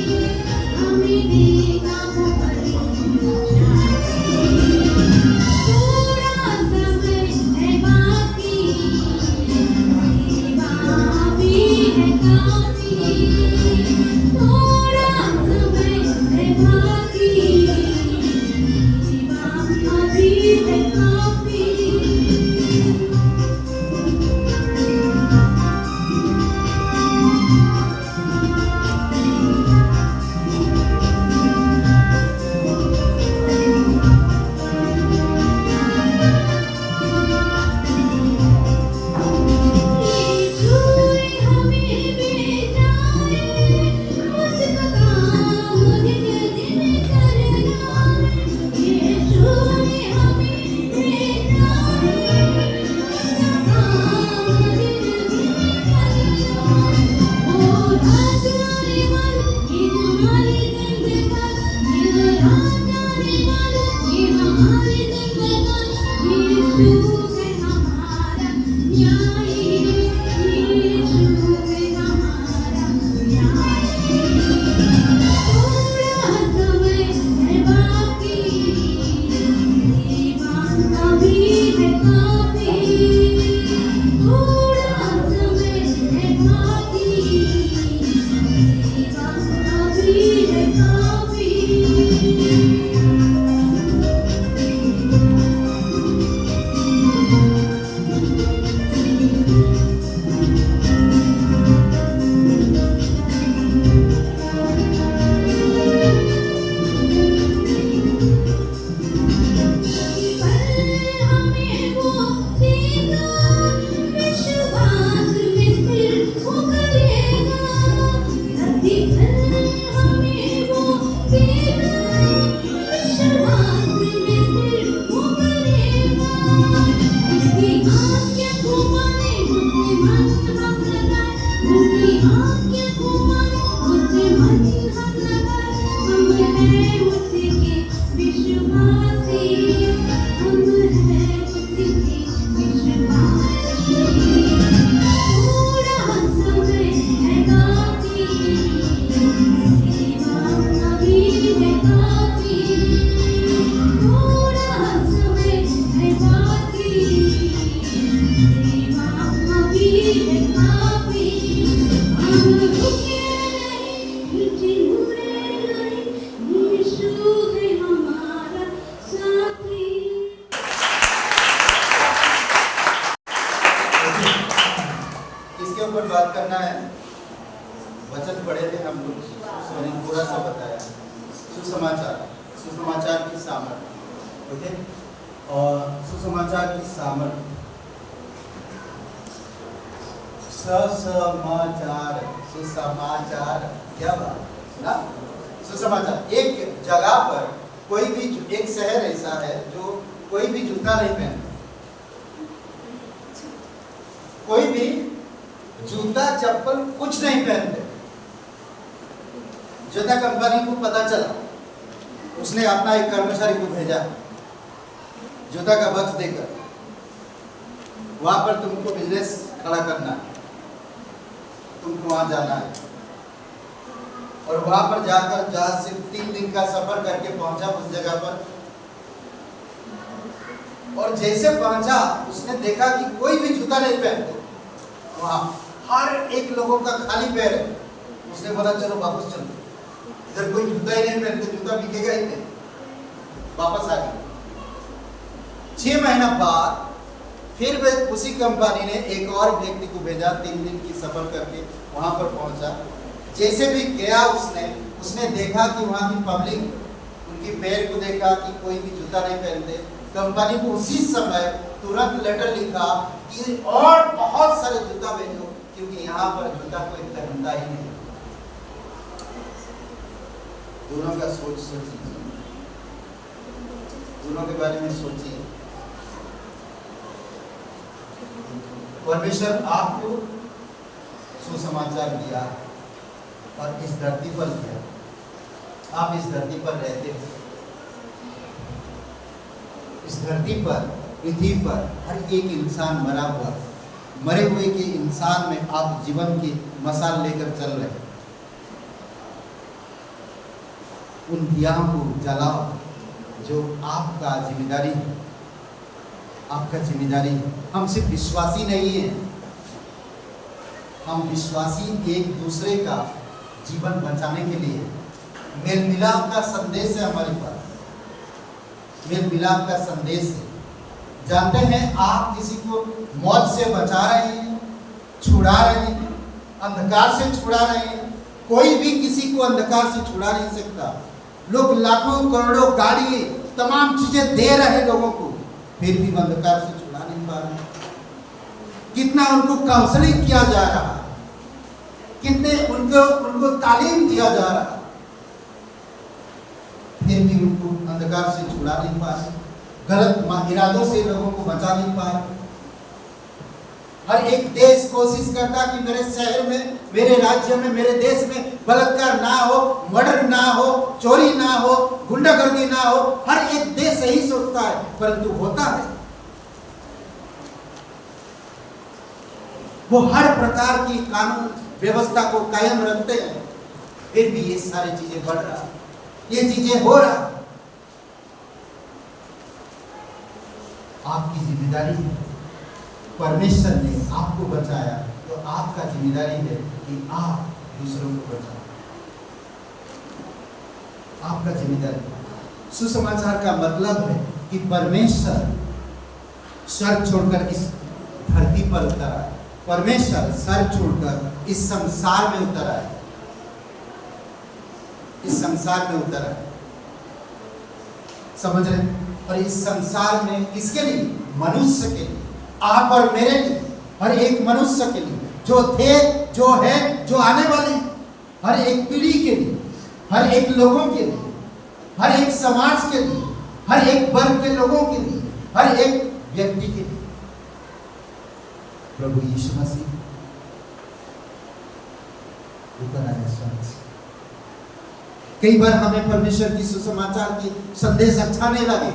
हमें देगा वो भरपूर शांति थोड़ा समय है बाकी सेवा भी है काफी थोड़ा समय है बाकी सेवा भी है काफी छुए हमें बेजाए उसका काम दिन दिन करना ये छुए हमें बेजाए उसका काम दिन दिन करना ओ रात आने वाला ये हमारी जिंदगानी ये रात आने वाला ये हमारी जिंदगानी यीशु है हमारा न्याय यीशु है हमारा न्याय थोड़ा समय है बाकी सेवा अभी है काफी थोड़ा समय है बाकी सेवा अभी है काफी हमें वो देगा विश्वास में स्थिर वो करेगा धरती पर हमें वो देगा विश्वास में स्थिर वो करेगा उसकी आज्ञा को माने उससे मन हम लगाए उसकी आज्ञा को माने उससे मन हम लगाए हम हैं उसके विश्वासी हम हैं उसके विश्वासी थोड़ा समय है बाकी सेवा अभी है काफी थोड़ा समय है बाकी सेवा अभी है काफी हम रुके नहीं चिंतुरे नहीं यीशु है हमारा साथी इसके ऊपर बात करना है। वचन पढ़े थे हम लोग, मैंने थोड़ा सा बताया। सुसमाचार की सामर्थ, ओके। और सुसमाचार की सामर्थ, सुसमाचार क्या बात ना। सुसमाचार एक जगह पर कोई भी एक शहर ऐसा है जो कोई भी जूता नहीं पहनता, कोई भी जूता चप्पल कुछ नहीं पहनते। जूता कंपनी को पता चला, उसने अपना एक कर्मचारी को भेजा जूता का बक्स देकर, वहां पर तुमको बिजनेस खड़ा करना है, तुमको वहां जाना है। और वहां पर जाकर जहाज से 3 दिन का सफर करके पहुंचा उस जगह पर, और जैसे पहुंचा उसने देखा कि कोई भी जूता नहीं पहनते वहां, हर एक लोगों का खाली पैर है। उसने बोला चलो वापस चलो, इधर कोई जूता ही नहीं पहनते, जूता बिकेगा ही नहीं। वापस आ गया। 6 महीना बाद फिर वे उसी कंपनी ने एक और व्यक्ति को भेजा, 3 दिन की सफर करके वहां पर पहुंचा। जैसे भी गया उसने देखा कि वहां की पब्लिक उनकी पैर को देखा कि कोई भी जूता नहीं पहनते। कंपनी को उसी समय तुरंत लेटर लिखा कि और बहुत सारे जूता भेजो, क्योंकि यहाँ पर जूता कोई पहनता ही नहीं। दोनों का सोचिए, दोनों के बारे में सोचिए। परमेश्वर आपको सुसमाचार दिया और इस धरती पर दिया, आप इस धरती पर रहते हो। इस धरती पर, पृथ्वी पर हर एक इंसान मरा हुआ है। मरे हुए के इंसान में आप जीवन की मशाल लेकर चल रहे हैं। उन दियाओं को जलाओ जो आपका जिम्मेदारी है, आपका जिम्मेदारी है। हम सिर्फ विश्वासी नहीं है, हम विश्वासी एक दूसरे का जीवन बचाने के लिए मेल मिलाप का संदेश है हमारे पास, मेल मिलाप का संदेश है। जानते हैं आप किसी को मौत से बचा रहे हैं, छुड़ा रहे हैं, अंधकार से छुड़ा रहे हैं। कोई भी किसी को अंधकार से छुड़ा नहीं सकता। लोग लाखों करोड़ों गाड़ी तमाम चीजें दे रहे लोगों को, फिर भी अंधकार से छुड़ा नहीं पा रहे। कितना उनको काउंसलिंग किया जा रहा, कितने उनको तालीम दिया जा रहा, फिर भी उनको अंधकार से छुड़ा नहीं पा रहे। गलत इरादों से लोगों को बचा नहीं पा रहे। हर एक देश कोशिश करता कि मेरे शहर में, मेरे राज्य में, मेरे देश में बलात्कार ना हो, मर्डर ना हो, चोरी ना हो, गुंडागर्दी ना हो। हर एक देश यही सोचता है, परंतु होता है। वो हर प्रकार की कानून व्यवस्था को कायम रखते हैं, फिर भी ये सारी चीजें बढ़ रहा, ये चीजें हो रहा। आपकी जिम्मेदारी है, परमेश्वर ने आपको बचाया तो आपका जिम्मेदारी है कि आप दूसरों को बचाओ। आपका जिम्मेदारी। सुसमाचार का मतलब है कि परमेश्वर स्वर्ग छोड़कर इस धरती पर उतर आए। परमेश्वर स्वर्ग छोड़कर इस संसार में उतर आए, इस संसार में उतर आए। समझ रहे? और इस संसार में किसके लिए? मनुष्य के लिए, आप और मेरे लिए, हर एक मनुष्य के लिए, जो थे, जो है, जो आने वाले, हर एक पीढ़ी के लिए, हर एक लोगों के लिए, हर एक समाज के लिए, हर एक वर्ग के लोगों के लिए, हर एक व्यक्ति के लिए। प्रभु यीशु मसीह ऊपर आए स्वर्ग से। कई बार हमें परमेश्वर की सुसमाचार की संदेश अच्छा नहीं लगे,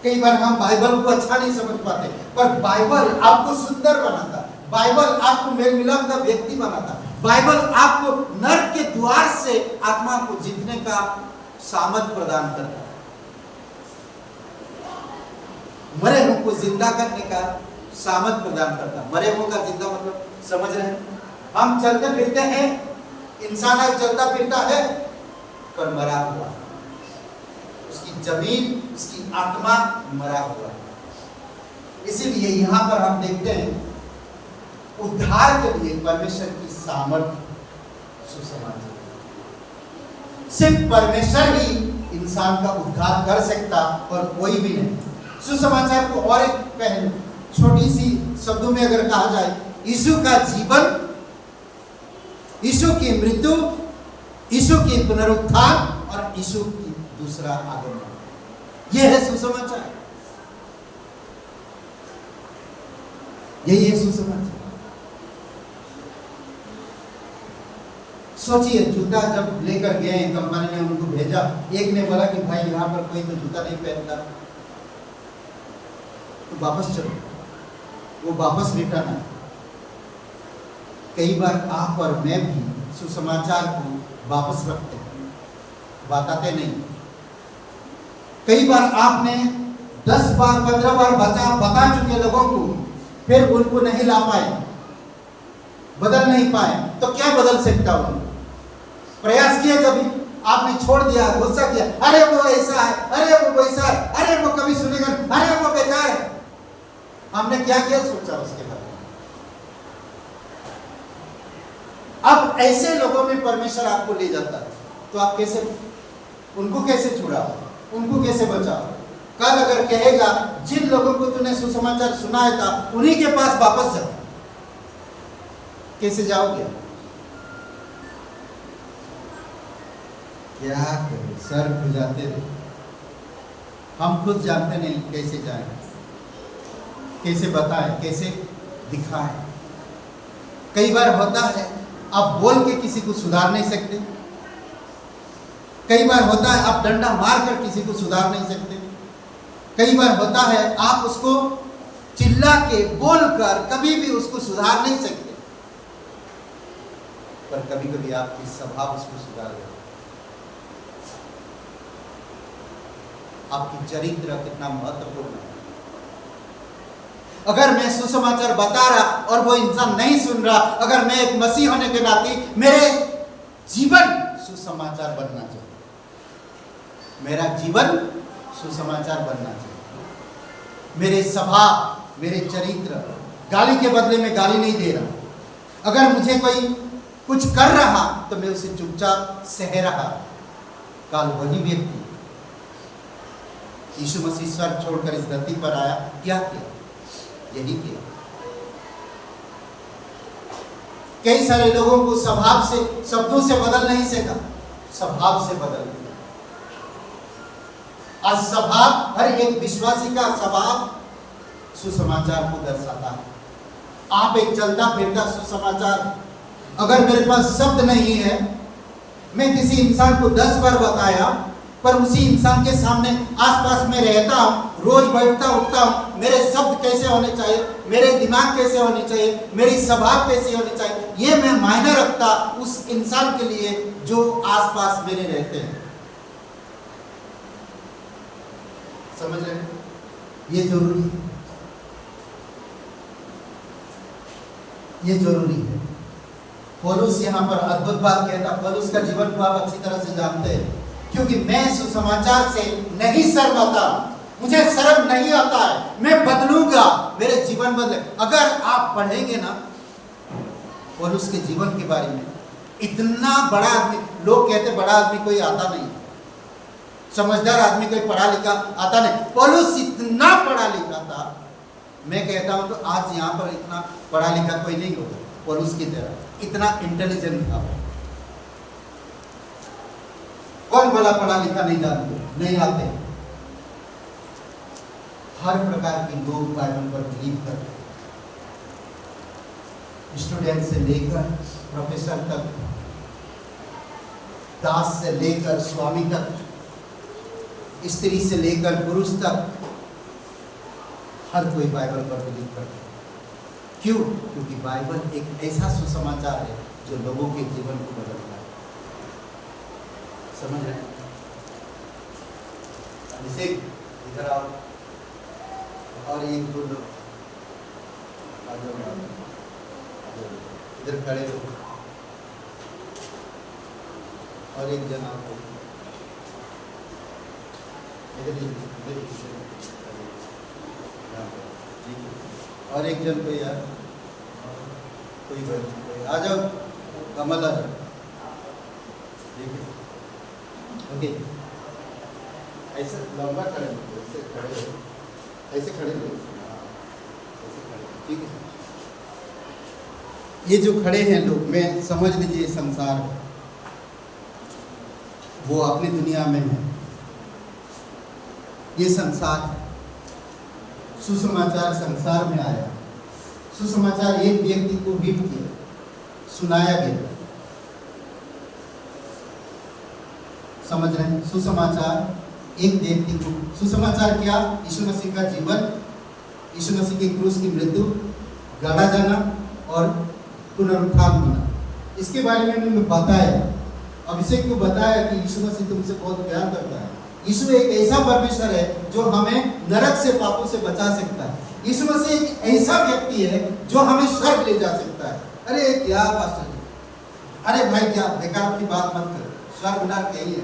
कई बार हम बाइबल को अच्छा नहीं समझ पाते, पर बाइबल आपको सुंदर बनाता, बाइबल आपको मेल मिलाप का व्यक्ति बनाता, बाइबल आपको नरक के द्वार से आत्मा को जीतने का सामर्थ प्रदान करता, मरे हुओं को जिंदा करने का सामर्थ प्रदान करता। मरे हुओं का जिंदा मतलब समझ रहे हैं? हम चलते फिरते हैं, इंसान आज चलता फिरता है पर मरा हुआ, उसकी जमीन, उसकी आत्मा मरा हुआ। इसीलिए यहाँ पर हम देखते हैं उद्धार के लिए परमेश्वर की सामर्थ्य सुसमाचार। सिर्फ परमेश्वर ही इंसान का उद्धार कर सकता और कोई भी नहीं। सुसमाचार को और एक पहलू, छोटी सी शब्दों में अगर कहा जाए, यीशु का जीवन, यीशु की मृत्यु, यीशु की पुनरुत्थान और यीशु की दूसरा आगमन, यह है सुसमाचार। यही है सुसमाचार। सोचिए, जूता जब लेकर गए, कंपनी ने उनको भेजा, एक ने बोला कि भाई यहाँ पर कोई तो जूता नहीं पहनता, तो वापस चलो, वो वापस रिटर्न आए। कई बार आप और मैं भी सुसमाचार को वापस रखते हैं, बताते नहीं। कई बार आपने 10 बार 15 बार बता चुके लोगों को, फिर उनको नहीं ला पाए, बदल नहीं पाए, तो क्या बदल सकता हूं? प्रयास किया, कभी आपने छोड़ दिया, गुस्सा किया, अरे वो ऐसा है, अरे वो वैसा है, अरे वो कभी सुनेगा, अरे वो बेकार है। हमने क्या किया, सोचा उसके बारे में। अब ऐसे लोगों में परमेश्वर आपको ले जाता है, तो आप कैसे, उनको कैसे छुड़ाओ, उनको कैसे बचाओ? कल अगर कहेगा जिन लोगों को तूने सुसमाचार सुनाया था उन्हीं के पास वापस जाओ, कैसे जाओगे? क्या करें, सर खुजाते थे। हम खुद जानते नहीं कैसे जाएं, कैसे बताएं, कैसे दिखाएं। कई बार होता है आप बोल के किसी को सुधार नहीं सकते, कई बार होता है आप डंडा मारकर किसी को सुधार नहीं सकते। कई बार होता है आप उसको चिल्ला के बोलकर कभी भी उसको सुधार नहीं सकते, पर कभी कभी आपकी स्वभाव उसको सुधार देता है। आपकी चरित्र कितना महत्वपूर्ण है। अगर मैं सुसमाचार बता रहा और वो इंसान नहीं सुन रहा, अगर मैं एक मसीह होने के नाते मेरे जीवन सुसमाचार बनना चाहिए, मेरा जीवन सुसमाचार बनना चाहिए। मेरे स्वभाव, मेरे चरित्र, गाली के बदले में गाली नहीं दे रहा। अगर मुझे कोई कुछ कर रहा तो मैं उसे चुपचाप सह रहा। कल वही व्यक्ति यीशु मसीह स्वर्ग छोड़कर इस धरती पर आया, क्या किया? यही किया। कई सारे लोगों को स्वभाव से, शब्दों से बदल नहीं सका, स्वभाव से बदल दिया। आज स्वभाव, हर एक विश्वासी का स्वभाव सुसमाचार को दर्शाता है। आप एक चलता फिरता सुसमाचार, अगर मेरे पास शब्द नहीं है, मैं किसी इंसान को 10 बार बताया, पर उसी इंसान के सामने आसपास में रहता हूं, रोज बैठता उठता हूं, मेरे शब्द कैसे होने चाहिए, मेरे दिमाग कैसे होने चाहिए, मेरी स्वभाव कैसे होनी चाहिए, ये मैं मायने रखता उस इंसान के लिए जो आसपास मेरे रहते हैं। समझ रहे हैं? ये जरूरी है, ये जरूरी है। पौलुस यहाँ पर अद्भुत बात कहता। पौलुस का जीवन को आप अच्छी तरह से जानते हैं, क्योंकि मैं सुसमाचार से नहीं शर्माता, मुझे शर्म नहीं आता है, मैं बदलूंगा, मेरे जीवन बदले। अगर आप पढ़ेंगे ना पौलुस के जीवन के बारे में, इतना बड़ा आदमी, लोग कहते बड़ा आदमी कोई आता नहीं, समझदार आदमी कोई पढ़ा लिखा आता नहीं, पौलुस इतना पढ़ा लिखा था। मैं कहता हूं तो आज यहाँ पर इतना पढ़ा लिखा कोई नहीं होगा पौलुस की तरह, इतना इंटेलिजेंट था। कौन भला पढ़ा लिखा नहीं जानते, नहीं आते? हर प्रकार के लोग बाइबल पर बिलीव करते, स्टूडेंट से लेकर प्रोफेसर तक, दास से लेकर स्वामी तक, स्त्री से लेकर पुरुष तक, हर कोई बाइबल पर बिलीव करता है। क्यों? क्योंकि बाइबल एक ऐसा सुसमाचार है जो लोगों के जीवन को बदलता है। समझ रहे हैं? अभिषेक इधर आओ, और एक दो लोग इधर खड़े हो, और एक जन आपको और एक जन को यार कोई आ जाओ, कमल आ जाओ। ओके, ऐसे लंबा खड़े हो, ऐसे खड़े हो, ऐसे खड़े हो, ऐसे खड़े, ठीक है। ये जो खड़े हैं लोग, मैं समझ लीजिए संसार है, वो अपनी दुनिया में है, ये संसार सुसमाचार संसार में आया। सुसमाचार एक व्यक्ति को हिट किया, सुनाया गया। समझ रहे हैं? सुसमाचार एक व्यक्ति को, सुसमाचार क्या? यीशु मसीह का जीवन, यीशु मसीह की क्रूस की मृत्यु, गाड़ा जाना और पुनरुत्थान होना। इसके बारे में मैंने बताया, अभिषेक को बताया कि यीशु मसीह तुमसे बहुत प्यार करता है। यीशु एक ऐसा परमेश्वर है जो हमें नरक से, पापों से बचा सकता है। यीशु मसीह एक ऐसा व्यक्ति है जो हमें स्वर्ग ले जा सकता है। अरे क्या पास्टर जी, अरे भाई क्या बेकार की बात मत करो, स्वर्ग नरक यही है,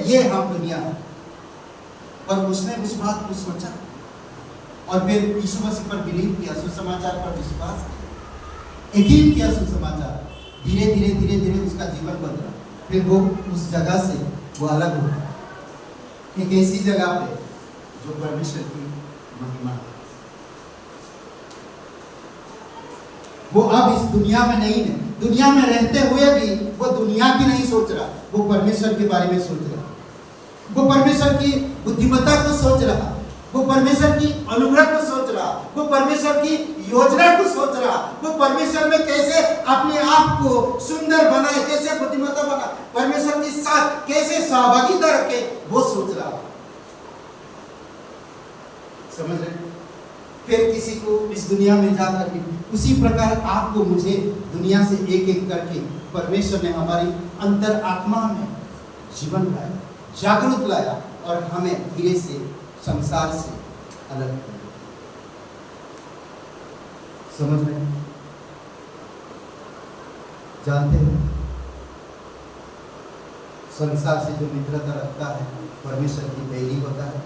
ये हम दुनिया है। पर उसने उस बात को सोचा और फिर यीशु मसीह पर बिलीव किया, सुसमाचार पर विश्वास किया, यकीन किया सुसमाचार। धीरे धीरे धीरे धीरे उसका जीवन बदला। फिर वो उस जगह से वो अलग हो गया, एक ऐसी जगह पे जो परमेश्वर की महिमा है। वो अब इस दुनिया में नहीं है, दुनिया में रहते हुए भी वो दुनिया की नहीं सोच रहा, वो परमेश्वर के बारे में सोच रहा, वो परमेश्वर की बुद्धिमत्ता को सोच रहा, वो परमेश्वर की अनुग्रह को सोच रहा, वो परमेश्वर की योजना को सोच रहा, वो परमेश्वर में कैसे अपने आप को सुंदर बनाए, कैसे बुद्धिमत्ता बनाए, परमेश्वर के साथ कैसे सहभागिता रखे, वो सोच रहा। समझ रहे? फिर किसी को इस दुनिया में जाकर के उसी प्रकार आपको मुझे दुनिया से एक एक करके परमेश्वर ने हमारी अंतर आत्मा में जीवन लाया, जागरूक लाया और हमें धीरे से संसार से अलग किया। समझ रहे? जानते हैं संसार से जो मित्रता रखता है परमेश्वर की बैरी होता है।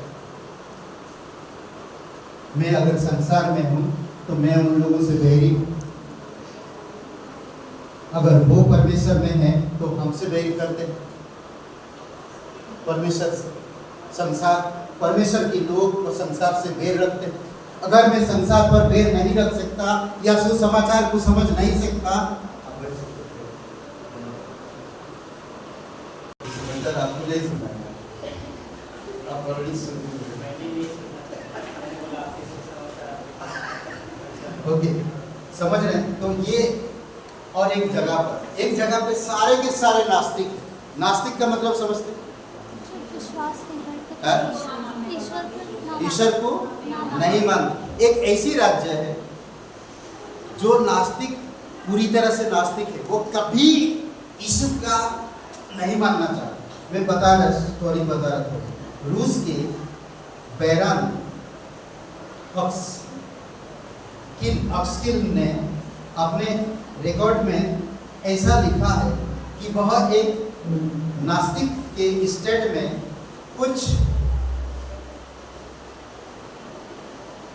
मैं अगर संसार में हूं तो मैं उन लोगों से बैरी हूं, अगर वो परमेश्वर में है तो हमसे बैरी करते हैं। परमेश्वर संसार, परमेश्वर के लोग को संसार से बैर रखते हैं। अगर मैं संसार पर बैर नहीं रख सकता या सुसमाचार को समझ नहीं सकता, आपको नहीं सुनाया, आप ऑलरेडी सुन ओके, समझ रहे हैं? तो ये और एक जगह पे सारे के सारे नास्तिक। नास्तिक का मतलब समझते हैं? ईश्वर को नहीं मानते। एक ऐसी राज्य है जो नास्तिक, पूरी तरह से नास्तिक है, वो कभी ईश्वर का नहीं मानना चाहता। मैं स्टोरी बता रहा था। रूस के बैरान ऑक्सकिल ने अपने रिकॉर्ड में ऐसा लिखा है कि वह एक नास्तिक के स्टेट में कुछ,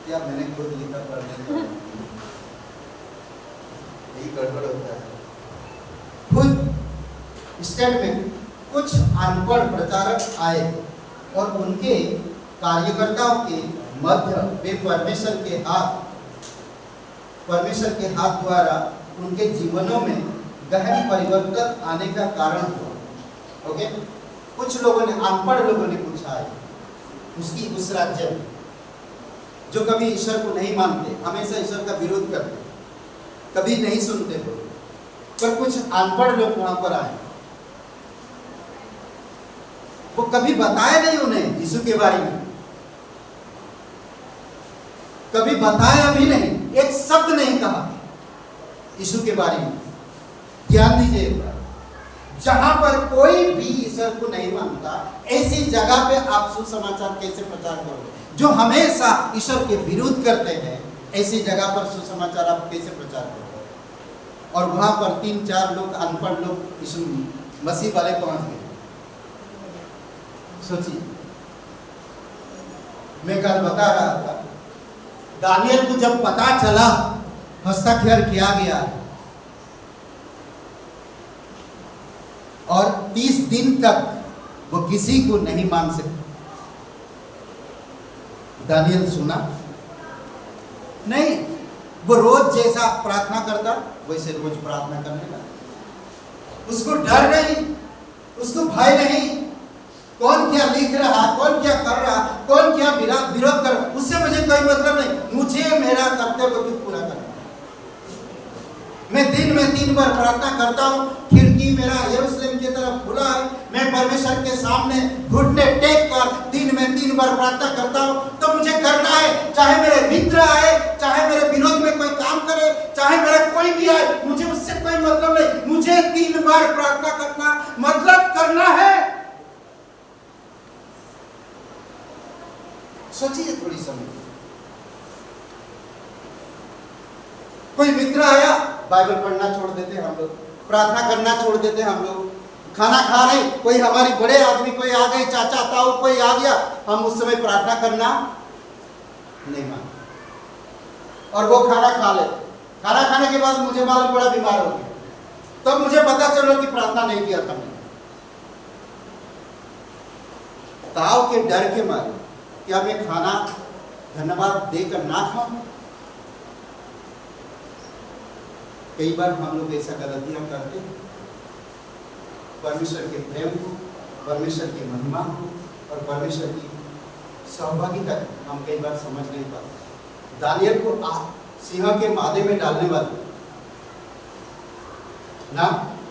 क्या मैंने खुद लिखा पढ़ने यही गड़बड़ होता है। खुद स्टेट में कुछ अनपढ़ प्रचारक आए और उनके कार्यकर्ताओं के मध्य वे परमेश्वर के हाथ द्वारा उनके जीवनों में गहन परिवर्तन आने का कारण हुआ। ओके, कुछ लोगों ने, अनपढ़ लोगों ने पूछा है उस राज्य में, जो कभी ईश्वर को नहीं मानते, हमेशा ईश्वर का विरोध करते, कभी नहीं सुनते हो, पर कुछ अनपढ़ लोग वहां पर आए। वो कभी बताया नहीं उन्हें यीशु के बारे में, कभी बताया भी नहीं, एक शब्द नहीं कहा यीशु के बारे में। ध्यान दीजिए एक बार, जहां पर कोई भी ईश्वर को नहीं मानता, ऐसी जगह पे आप सुसमाचार कैसे प्रचार करोगे? जो हमेशा ईश्वर के विरोध करते हैं, ऐसी जगह पर सुसमाचार आप कैसे प्रचार करोगे? और वहां पर 3-4 लोग, अनपढ़ लोग, यीशु मसीह वाले पहुंच गए। सोचिए, मैं कल बता रहा था, दानियल को जब पता चला, हस्ताक्षर किया गया और 30 दिन तक वो किसी को नहीं मान सके। दानियल सुना नहीं, वो रोज जैसा प्रार्थना करता वैसे रोज प्रार्थना करने लगा। उसको डर नहीं, उसको भय नहीं, कौन क्या लिख रहा, कौन क्या कर रहा, कौन क्या विरोध कर रहा, उससे मुझे कोई मतलब नहीं, मुझे मेरा कर्तव्य को पूरा करना। मैं दिन में 3 बार प्रार्थना करता हूँ, खिड़की मेरा यरूशलेम की तरफ खुला है, मैं परमेश्वर के सामने घुटने टेक कर दिन में 3 बार प्रार्थना करता हूँ। तो मुझे करना है, चाहे मेरे मित्र आए, चाहे मेरे विरोध में कोई काम करे, चाहे मेरा कोई भी आए, मुझे उससे कोई मतलब नहीं, मुझे 3 बार प्रार्थना करना मतलब करना है। सोचिए थोड़ी समय, कोई मित्र आया, बाइबल पढ़ना छोड़ देते हम लोग, प्रार्थना करना छोड़ देते हम लोग, खाना खा रहे, कोई हमारी बड़े आदमी कोई आ गए, चाचा ताऊ कोई आ गया, हम उस समय प्रार्थना करना नहीं मानते और वो खाना खा ले। खाना खाने के बाद मुझे मालूम पड़ा बीमार हो गया, तो मुझे पता चलो कि प्रार्थना नहीं किया था मैंने। ताव के डर के मारे क्या मैं खाना धन्यवाद देकर ना खाऊं? कई बार हम लोग ऐसा गलतियां करते हैं, परमेश्वर के प्रेम को, परमेश्वर की महिमा को और परमेश्वर की सहभागिता हम कई बार समझ नहीं पाते। दानियल को सिंह के मादे में डालने वाले ना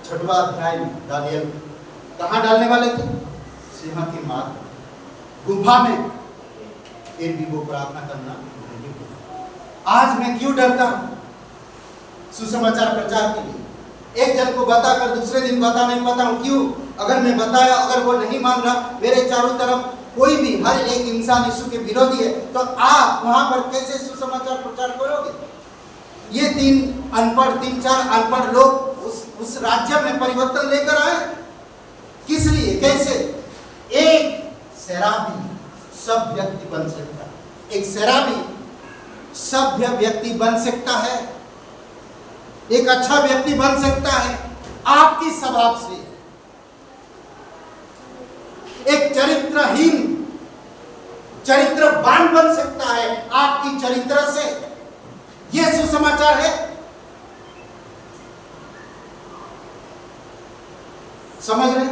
6वां अध्याय में दानियल कहाँ डालने वाले थे? सिंह की माद, गुफा में। फिर भी वो प्रार्थना करना नहीं भूला। आज मैं क्यों डरता हूं सुसमाचार प्रचार के लिए? एक जन को बताकर दूसरे दिन बता नहीं पाता हूं, क्यों? अगर मैं बताया, अगर वो नहीं मान रहा, मेरे चारों तरफ कोई भी हर एक इंसान यीशु के विरोधी है, तो आप वहां पर कैसे सुसमाचार प्रचार करोगे? ये 3-4 अनपढ़ लोग उस राज्य में परिवर्तन लेकर आए। किस लिए? कैसे? एक शराबी सब व्यक्ति बन सकता है। एक शराबी सभ्य व्यक्ति बन सकता है, एक अच्छा व्यक्ति बन सकता है आपकी स्वभाव से। एक चरित्रहीन चरित्रवान बन सकता है आपकी चरित्र से। यह सुसमाचार है। समझ रहे?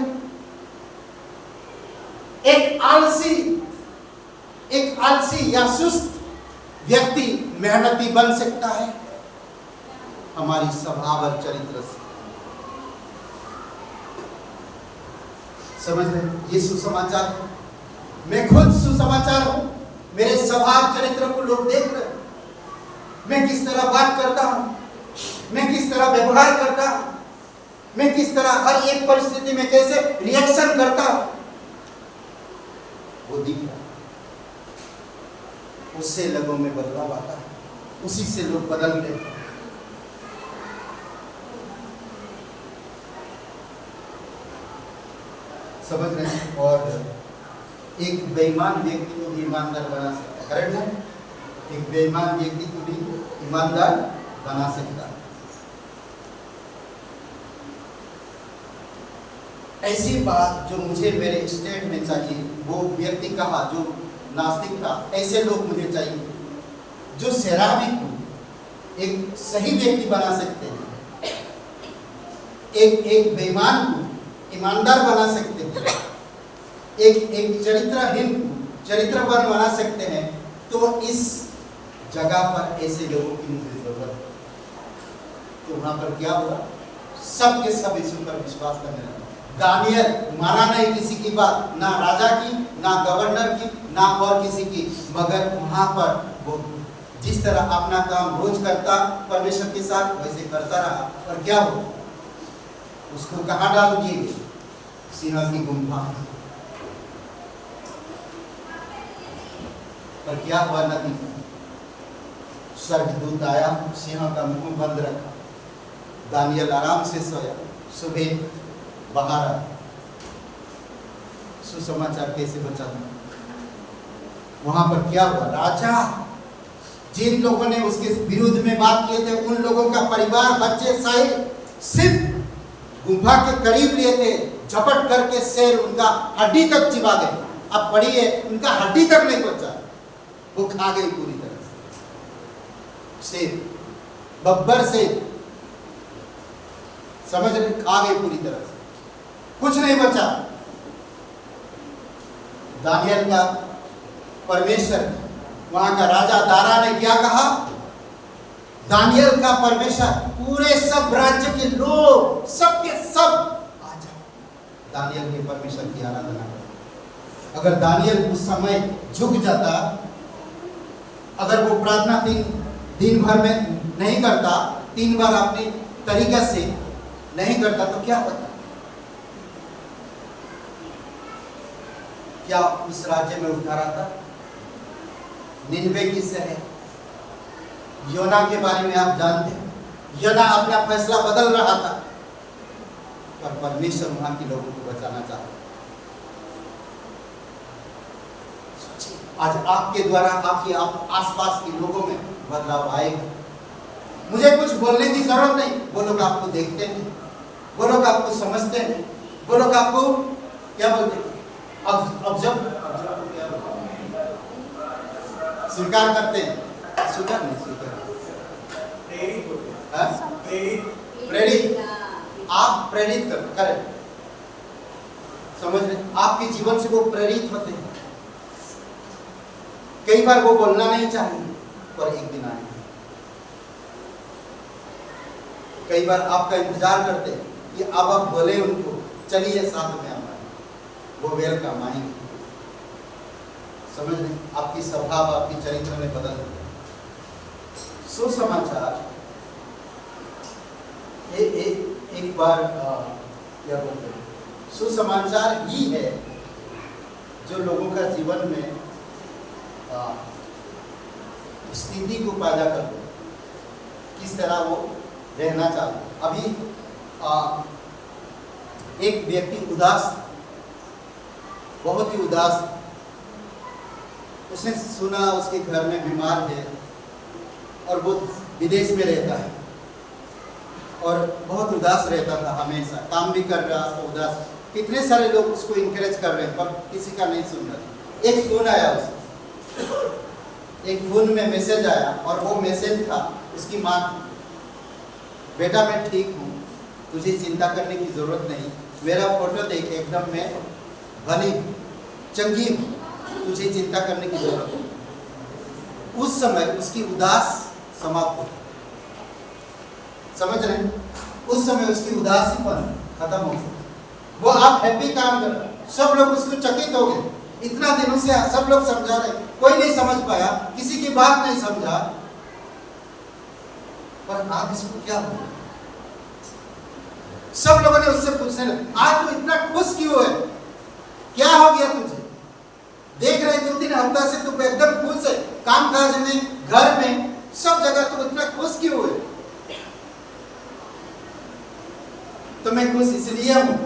एक आलसी या सुस्त व्यक्ति मेहनती बन सकता है हमारी स्वभाव और चरित्र से। समझ रहे? ये सुसमाचार है। मैं खुद सुसमाचार हूं। मेरे स्वभाव चरित्र को लोग देख रहे हैं। मैं किस तरह बात करता हूं, मैं किस तरह व्यवहार करता हूं, मैं किस तरह हर एक परिस्थिति में कैसे रिएक्शन करता हूं, वो दिख रहा है। उससे लोगों में बदलाव आता है, उसी से लोग बदल लेते हैं। समझ रहे हैं? और एक बेईमान व्यक्ति को भी ईमानदार बना सकता है। करेक्ट है? एक बेईमान व्यक्ति को भी ईमानदार बना सकता है। ऐसी बात जो मुझे मेरे स्टेट में चाहिए, वो व्यक्ति कहा जो नास्तिक था, ऐसे लोग मुझे चाहिए जो शराबी को एक सही व्यक्ति बना सकते हैं, एक बेईमान को ईमानदार बना सकते हैं, एक चरित्रहीन चरित्रवान बना सकते हैं। तो इस जगह पर ऐसे लोगों की मुझे जरूरत है। तो वहां पर क्या हुआ? सब के सब यीशु पर विश्वास करने लगे। दानियल माना नहीं किसी की बात, ना राजा की, ना गवर्नर की, ना और किसी की, मगर वहां पर वो जिस तरह अपना काम रोज करता परमेश्वर के साथ, वैसे करता रहा। और क्या हुआ? उसको कहाँ डाल दिए? सिंह की गुफा। पर क्या हुआ? नदी स्वर्गदूत आया, सिंह का मुंह बंद रखा। दानियल आराम से सोया। सुबह बाहर आया। सुसमाचार कैसे बचा? वहां पर क्या हुआ? राजा जिन लोगों ने उसके विरुद्ध में बात किए थे, उन लोगों का परिवार, बच्चे साहिब सिर्फ गुफा के करीब लिए थे, झपट करके शेर उनका हड्डी तक चिबा गए। अब पढ़िए, उनका हड्डी तक नहीं पहुंचा, वो खा गई पूरी तरह से। शेर, बब्बर से, समझ रहे? खा गई पूरी तरह से, कुछ नहीं बचा। दानियल का परमेश्वर, वहां का राजा दारा ने क्या कहा? दानियल का परमेश्वर पूरे सब राज्य के लोग, सबके सब आ जाओ, दानियल के परमेश्वर की आराधना करो। अगर दानियल उस समय झुक जाता, अगर वो प्रार्थना दिन भर में नहीं करता, 3 बार अपनी तरीके से नहीं करता, तो क्या होता? क्या उस राज्य में उद्धार आता? निनवे की शहर, योना के बारे में आप जानते हैं। योना अपना फैसला बदल रहा था, पर परमेश्वर वहां के लोगों को बचाना चाहता। आज आपके द्वारा आपके आसपास के लोगों में बदलाव आएगा। मुझे कुछ बोलने की जरूरत नहीं। वो लोग आपको देखते हैं, वो लोग आपको समझते हैं, वो लोग आपको क्या बोलते हैं? स्वीकार करते हैं। स्वीकार नहीं, स्वीकार प्रेरित। आप प्रेरित करें। समझ रहे? आपके जीवन से वो प्रेरित होते हैं। कई बार वो बोलना नहीं चाहिए, पर एक दिन आएंगे। कई बार आपका इंतजार करते हैं कि अब आप बोले उनको चलिए साथ में हमारे, वो वेलकम आएंगे। समझ रहे, आपकी स्वभाव आपकी चरित्र में बदल जाए। सुसमाचार एक बार क्या बोलते हैं, सुसमाचार ही है जो लोगों का जीवन में स्थिति को पैदा कर दे, किस तरह वो रहना चाहते। अभी एक व्यक्ति उदास, बहुत ही उदास, उसने सुना उसके घर में बीमार है और वो विदेश में रहता है और बहुत उदास रहता था, हमेशा काम भी कर रहा था उदास। कितने सारे लोग उसको इनकरेज कर रहे हैं पर किसी का नहीं सुन रहे। एक फोन आया उसको, एक फोन में मैसेज आया और वो मैसेज था उसकी माँ की, बेटा मैं ठीक हूँ, तुझे चिंता करने की जरूरत नहीं, मेरा फोटो देख एकदम मैं भली चंगी हूँ, तुझे चिंता करने की जरूरत नहीं। उस समय उसकी उदास समाप्त हो, समझ रहे हैं, उस समय उसकी उदासीपन खत्म हो गई। वो आप हैप्पी काम कर रहे, सब लोग उसको चकित हो गए। इतना दिनों से सब लोग समझा रहे, कोई नहीं समझ पाया, किसी की बात नहीं समझा, पर आप इसको क्या बोले? सब लोगों ने उससे पूछने लगे, आज तू इतना खुश क्यों है, क्या हो गया तुझे? देख रहे 2-3 हफ्ता से तू एकदम खुश है, काम काज में, घर में, सब जगह तू इतना खुश क्यों है? तो मैं खुश इसलिए हूं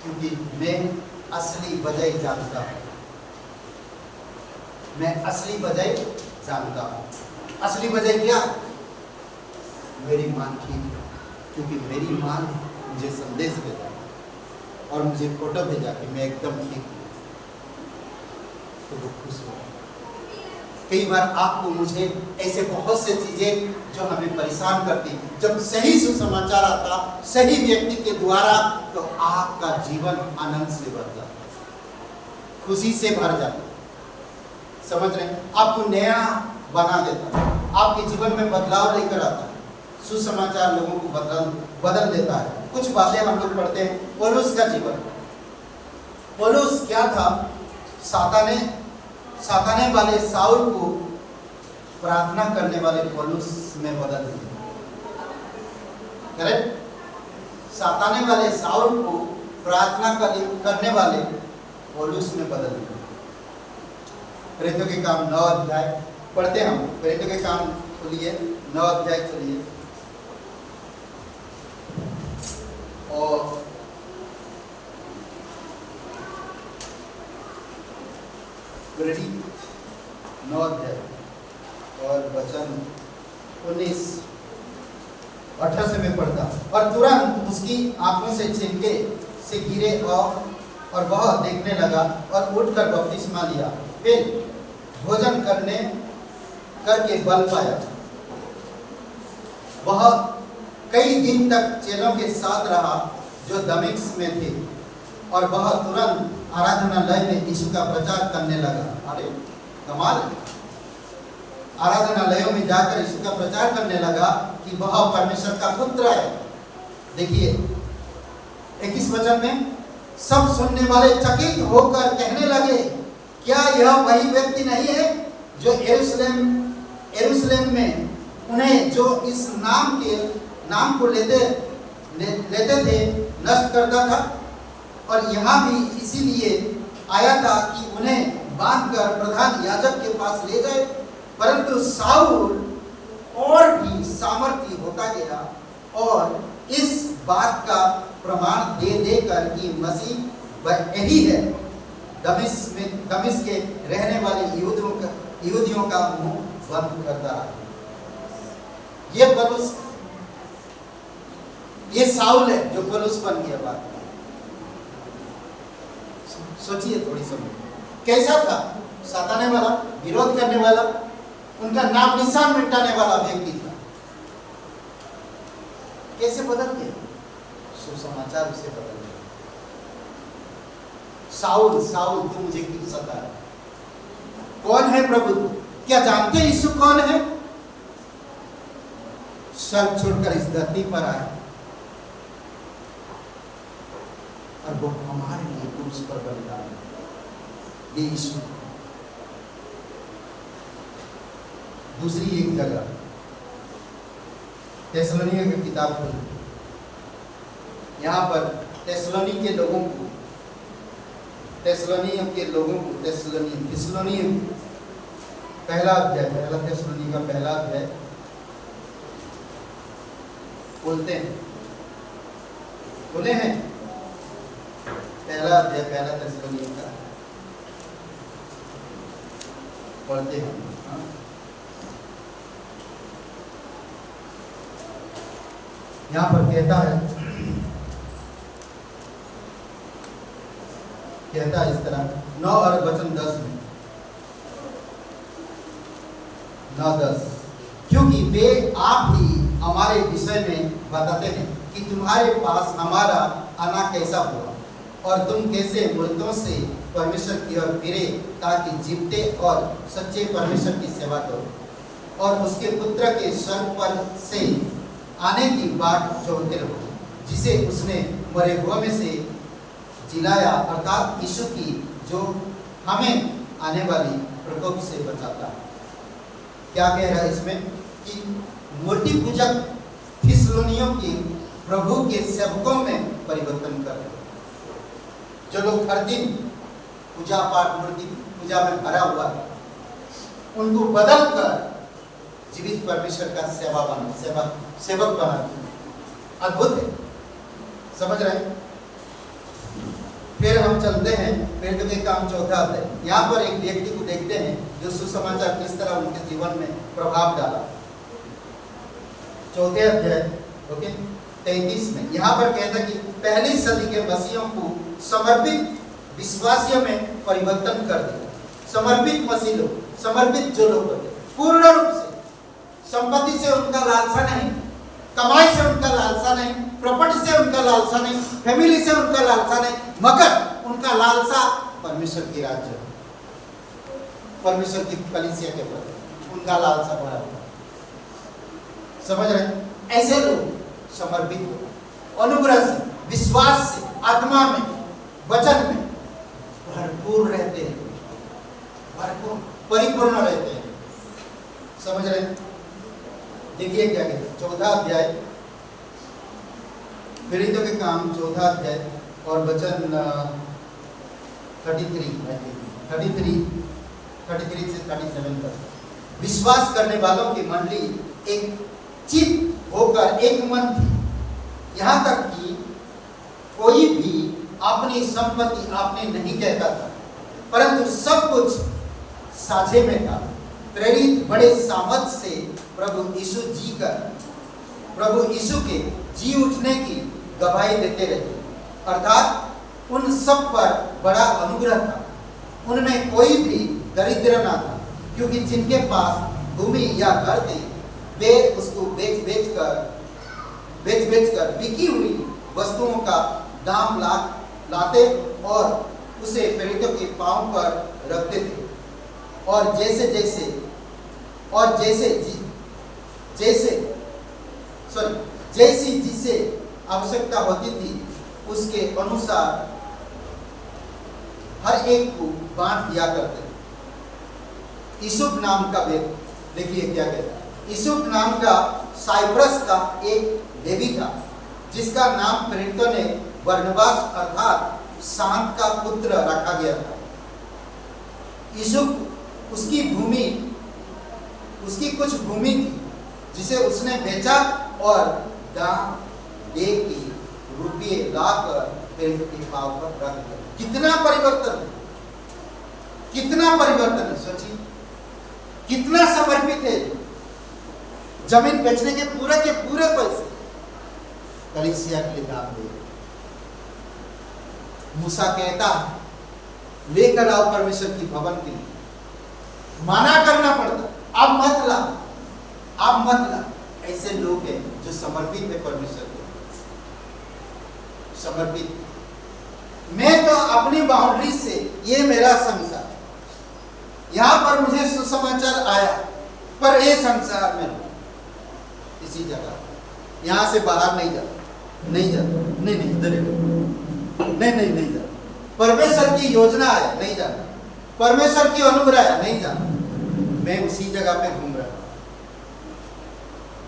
क्योंकि मैं असली वजह जानता हूं, मैं असली वजह जानता हूं। असली वजह क्या? मेरी मां ठीक है, क्योंकि मेरी मां ने मुझे संदेश भेजा और मुझे फोटो भेजा कि मैं एकदम ठीक हूं, तो वो खुश हो। कई बार आपको मुझे ऐसे बहुत से चीजें जो हमें परेशान करती, जब सही सुसमाचार आता सही व्यक्ति के द्वारा, तो आपका जीवन आनंद से भर जाता, खुशी से भर जाता। समझ रहे हैं, आपको नया बना देता, आपके जीवन में बदलाव लेकर आता है। सुसमाचार लोगों को बदल देता है। कुछ बातें हम लोग पढ़ते हैं। पौलुस का जीवन, पौलुस क्या था? साताने वाले साउल को प्रार्थना करने वाले पौलुस में बदल दिया। करेक्ट? साताने वाले साउल को प्रार्थना करने वाले पौलुस में बदल दिया। प्रेरितों के काम 9 अध्याय पढ़ते हैं हम। प्रेरितों के काम खोलिए, 9 अध्याय खोलिए और प्रेरित 9 अध्याय और वचन 19-18 से मैं पढ़ता। और तुरंत उसकी आंखों से छिलके से गिरे और वह देखने लगा और उठकर बपतिस्मा लिया। फिर भोजन करके बल पाया। वह कई दिन तक चेलों के साथ रहा जो दमिश्क में थे, और वह तुरंत आराधनालय में यीशु का प्रचार करने लगा। अरे कमाल! आराधनालयों में जाकर यीशु का प्रचार करने लगा कि वह परमेश्वर का पुत्र है। देखिए 21 वचन में, सब सुनने वाले चकित होकर कहने लगे, क्या यह वही व्यक्ति नहीं है जो यरूशलेम में उन्हें जो इस नाम को लेते थे नष्ट करता था? और यहाँ भी इसीलिए आया था कि उन्हें बांधकर प्रधान याजक के पास ले जाए। परंतु साउल और भी सामर्थी होता गया और इस बात का प्रमाण दे देकर कि मसीह वही है, दमिश्क के रहने वाले यहूदियों का मुंह बंद करता रहा। ये साउल है जो पौलुस बन गया। बात सोचिए थोड़ी समय, कैसा था? सताने वाला, विरोध करने वाला, उनका नाम निशान मिटाने वाला व्यक्ति था। कैसे बदल गया? सुसमाचार उसे बदल गया। साउल तू मुझे क्यों सता है? कौन है प्रभु? क्या जानते यीशु कौन है? स्वर्ग छोड़कर इस धरती पर आए और वो हमारे लिए क्रूस पर बलिदान दिया। ये यीशु। दूसरी एक जगह थिस्सलुनीकियों की किताब खोली, यहाँ पर थिस्सलुनी के लोगों को पहला अध्याय, पहला थिस्सलुनी का पहला अध्याय बोलते हैं, बोले हैं पहला अध्याय, पहला थिस्सलुनी का पढ़ते हैं। हाँ? यहाँ पर कहता है इस तरह 9 और वचन 10 में 9-10, क्योंकि वे आप ही हमारे विषय में बताते हैं कि तुम्हारे पास हमारा आना कैसा हुआ और तुम कैसे मृतों से परमेश्वर की ओर फिरे ताकि जीवते और सच्चे परमेश्वर की सेवा करो और उसके पुत्र के स्वर्ग पर से आने की बाट जोहते रहो, जिसे उसने मरे हुए में से जिलाया, अर्थात यीशु की, जो हमें आने वाली प्रकोप से बचाता है। क्या कह रहा है इसमें कि मूर्ति पूजक थिस्सलुनियों के प्रभु के सेवकों में परिवर्तन कर रहे, जो लोग हर दिन पूजा पाठ मूर्ति पूजा में भरा हुआ है, उनको बदल कर जीवित परमेश्वर का सेवक बना। अद्भुत है, समझ रहे हैं? फिर हम चलते हैं प्रेरितों के काम 4 अध्याय। यहाँ पर एक व्यक्ति को देखते हैं जो सुसमाचार किस तरह उनके जीवन में प्रभाव डाला। 4 अध्याय ओके 33 में यहाँ पर कहता है कि पहली सदी के मसीहों को समर्पित विश्वासियों में परिवर्तन कर दिया। समर्पित मसीह लोग, समर्पित जो लोग होते पूर्ण रूप से, संपत्ति से उनका लालसा नहीं, कमाई से उनका लालसा नहीं, प्रॉपर्टी से उनका लालसा नहीं, फैमिली से उनका लालसा नहीं, मगर उनका लालसा परमेश्वर की राज्य, परमेश्वर की कलीसिया के प्रति उनका लालसा बड़ा हुआ। समझ रहे हैं? ऐसे लोग समर्पित हो, अनुग्रह से, विश्वास से, आत्मा में, वचन में भरपूर रहते हैं, भरपूर परिपूर्ण रहते हैं। समझ रहे हैं? देखिए क्या कहते 14 अध्याय प्रेरितों के काम 14 अध्याय और वचन 33 से 37 तक। विश्वास करने वालों की मंडली एक चित्त होकर एक मन थी, यहाँ तक कि कोई भी अपनी संपत्ति आपने नहीं कहता था, परंतु सब कुछ साझे में था। प्रेरित बड़े सामर्थ से प्रभु यीशु के जी उठने की गवाही देते रहे, अर्थात उन सब पर बड़ा अनुग्रह था। उनमें कोई भी दरिद्र ना था, क्योंकि जिनके पास भूमि या घर थे वे उसको बेच कर बिकी हुई वस्तुओं का दाम लाते और उसे प्रेरितों के पांव पर रखते थे, और जैसी जिसे आवश्यकता होती थी उसके अनुसार हर एक को बांट दिया करते थे। यूसुफ नाम का व्यक्ति, देखिए क्या कहता है, यूसुफ नाम का साइप्रस का एक लेवी था, जिसका नाम प्रेरितों ने बरनबास अर्थात शांत का पुत्र रखा गया था। यूसुफ उसकी कुछ भूमि थी जिसे उसने बेचा और दाम दे के रुपये लाकर प्रेरितों के पांव पर रख दिया। कितना परिवर्तन है, सोचिए कितना समर्पित है। जमीन बेचने के पूरे पैसे कलीसिया के लिए दान दे। मूसा कहता लेकर आओ परमेश्वर की भवन के लिए, माना करना पड़ता, अब मत ला। ऐसे लोग हैं जो समर्पित है परमेश्वर को, समर्पित। मैं तो अपनी बाउंड्री से, ये मेरा संसार, यहाँ पर मुझे सुसमाचार आया, पर ये संसार में इसी जगह। यहाँ से बाहर नहीं जा, नहीं जा, नहीं नहीं इधर नहीं जा। परमेश्वर की योजना है, नहीं जाना। परमेश्वर की अनुग्रह है, नहीं जाना। मैं उसी जगह पे घूम रहा।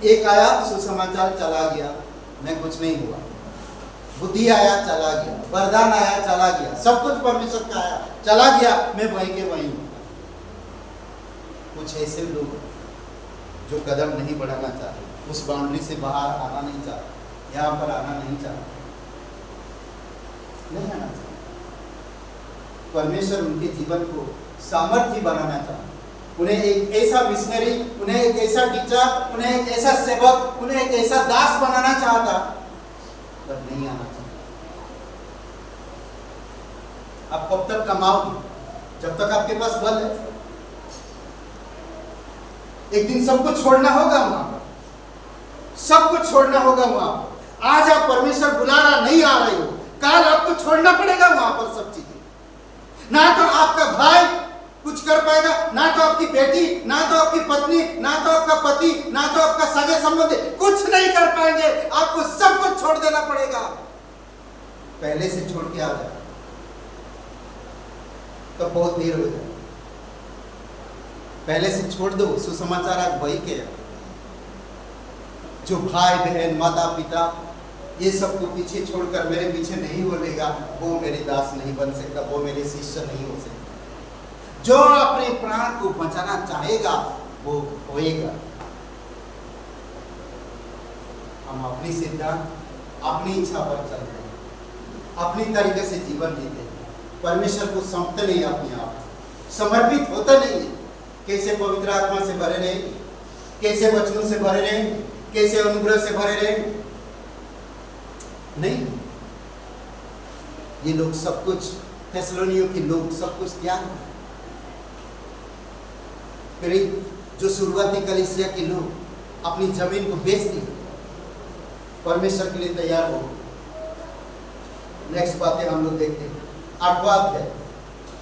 एक आया सुसमाचार, चला गया, मैं कुछ नहीं हुआ। बुद्धि आया, चला गया। वरदान आया, चला गया। सब कुछ परमेश्वर का आया, चला गया, मैं वहीं के वहीं हूँ। कुछ ऐसे लोग जो कदम नहीं बढ़ाना चाहते, उस बाउंड्री से बाहर आना नहीं चाहते, यहाँ पर आना नहीं चाहते, नहीं आना चाहते। परमेश्वर उनके जीवन को सामर्थ्य बनाना चाहता, उन्हें एक ऐसा मिशनरी, उन्हें एक ऐसा टीचर, उन्हें एक ऐसा सेवक, उन्हें एक ऐसा दास बनाना चाहता, पर नहीं आना चाहता। आप कब तक कमाओगे? जब तक आपके पास बल है। एक दिन सब कुछ छोड़ना होगा वहां पर, सब कुछ छोड़ना होगा वहां पर। आज आप परमेश्वर बुला रहा, नहीं आ रहे हो, कल आपको छोड़ना पड़ेगा वहां पर सब चीजें। ना तो आपका भाई कुछ कर पाएगा, ना तो आपकी बेटी, ना तो आपकी पत्नी, ना तो आपका पति, ना तो आपका सगे संबंधी, कुछ नहीं कर पाएंगे। आपको सब कुछ छोड़ देना पड़ेगा। पहले से छोड़ के आ जाए तो बहुत देर हो जाए। पहले से छोड़ दो। सुसमाचार आज वही के जो भाई बहन माता पिता ये सबको पीछे छोड़कर मेरे पीछे नहीं बोलेगा, वो मेरे दास नहीं बन सकता, वो मेरे शिष्य नहीं हो सकता। जो अपने प्राण को बचाना चाहेगा वो होएगा। हम अपनी सिद्धांत, अपनी इच्छा पर चलते हैं, अपनी तरीके से जीवन जीते हैं, परमेश्वर को सौंपते नहीं, अपने आप समर्पित होता नहीं है। कैसे पवित्र आत्मा से भरे रहे, कैसे वचनों से भरे रहे, कैसे अनुग्रह से भरे रहे, नहीं। ये लोग सब कुछ, थेसलोनियों के लोग सब कुछ त्याग, फिर जो शुरुआती कलीसिया के लोग अपनी जमीन को बेच दी, परमेश्वर के लिए तैयार हो। नेक्स्ट बातें हम लोग देखते हैं। 8वां अध्याय,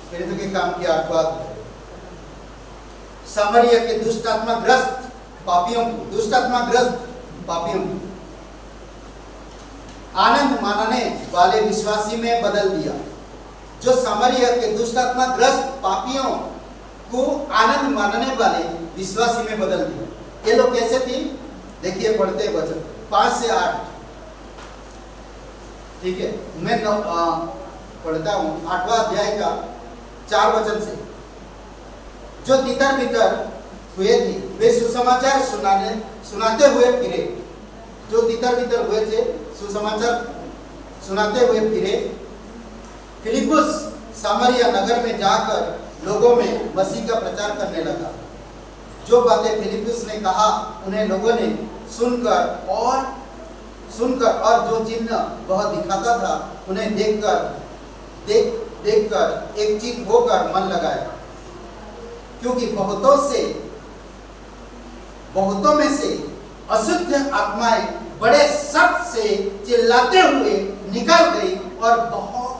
प्रेरितों के काम की 8वां अध्याय। सामरिया के दुष्ट आत्मा ग्रस्त पापियों को, दुष्ट आत्मा ग्रस्त पापियों को आनंद मानने वाले विश्वासी में बदल दिया। जो सामरिया के दुष्ट आत्मा ग्रस्त पापियों को आनंद मानने वाले विश्वासी में बदल दिया। ये लोग कैसे थे? देखिए, पढ़ते वचन 5 से 8, ठीक है। मैं पढ़ता हूँ 8वां अध्याय का 4 वचन से। जो तितर बितर हुए थे वे सुसमाचार सुनाते हुए फिरे। जो तितर बितर हुए थे सुसमाचार सुनाते हुए फिरे। फिलिपुस सामरिया नगर में जाकर लोगों में मसीह का प्रचार करने लगा। जो बातें फिलिपुस ने कहा उन्हें लोगों ने सुनकर और जो चिन्ह वह दिखाता था उन्हें देखकर एक चित्त होकर मन लगाया। क्योंकि बहुतों में से अशुद्ध आत्माएं बड़े शब्द से चिल्लाते हुए निकल गई और बहुत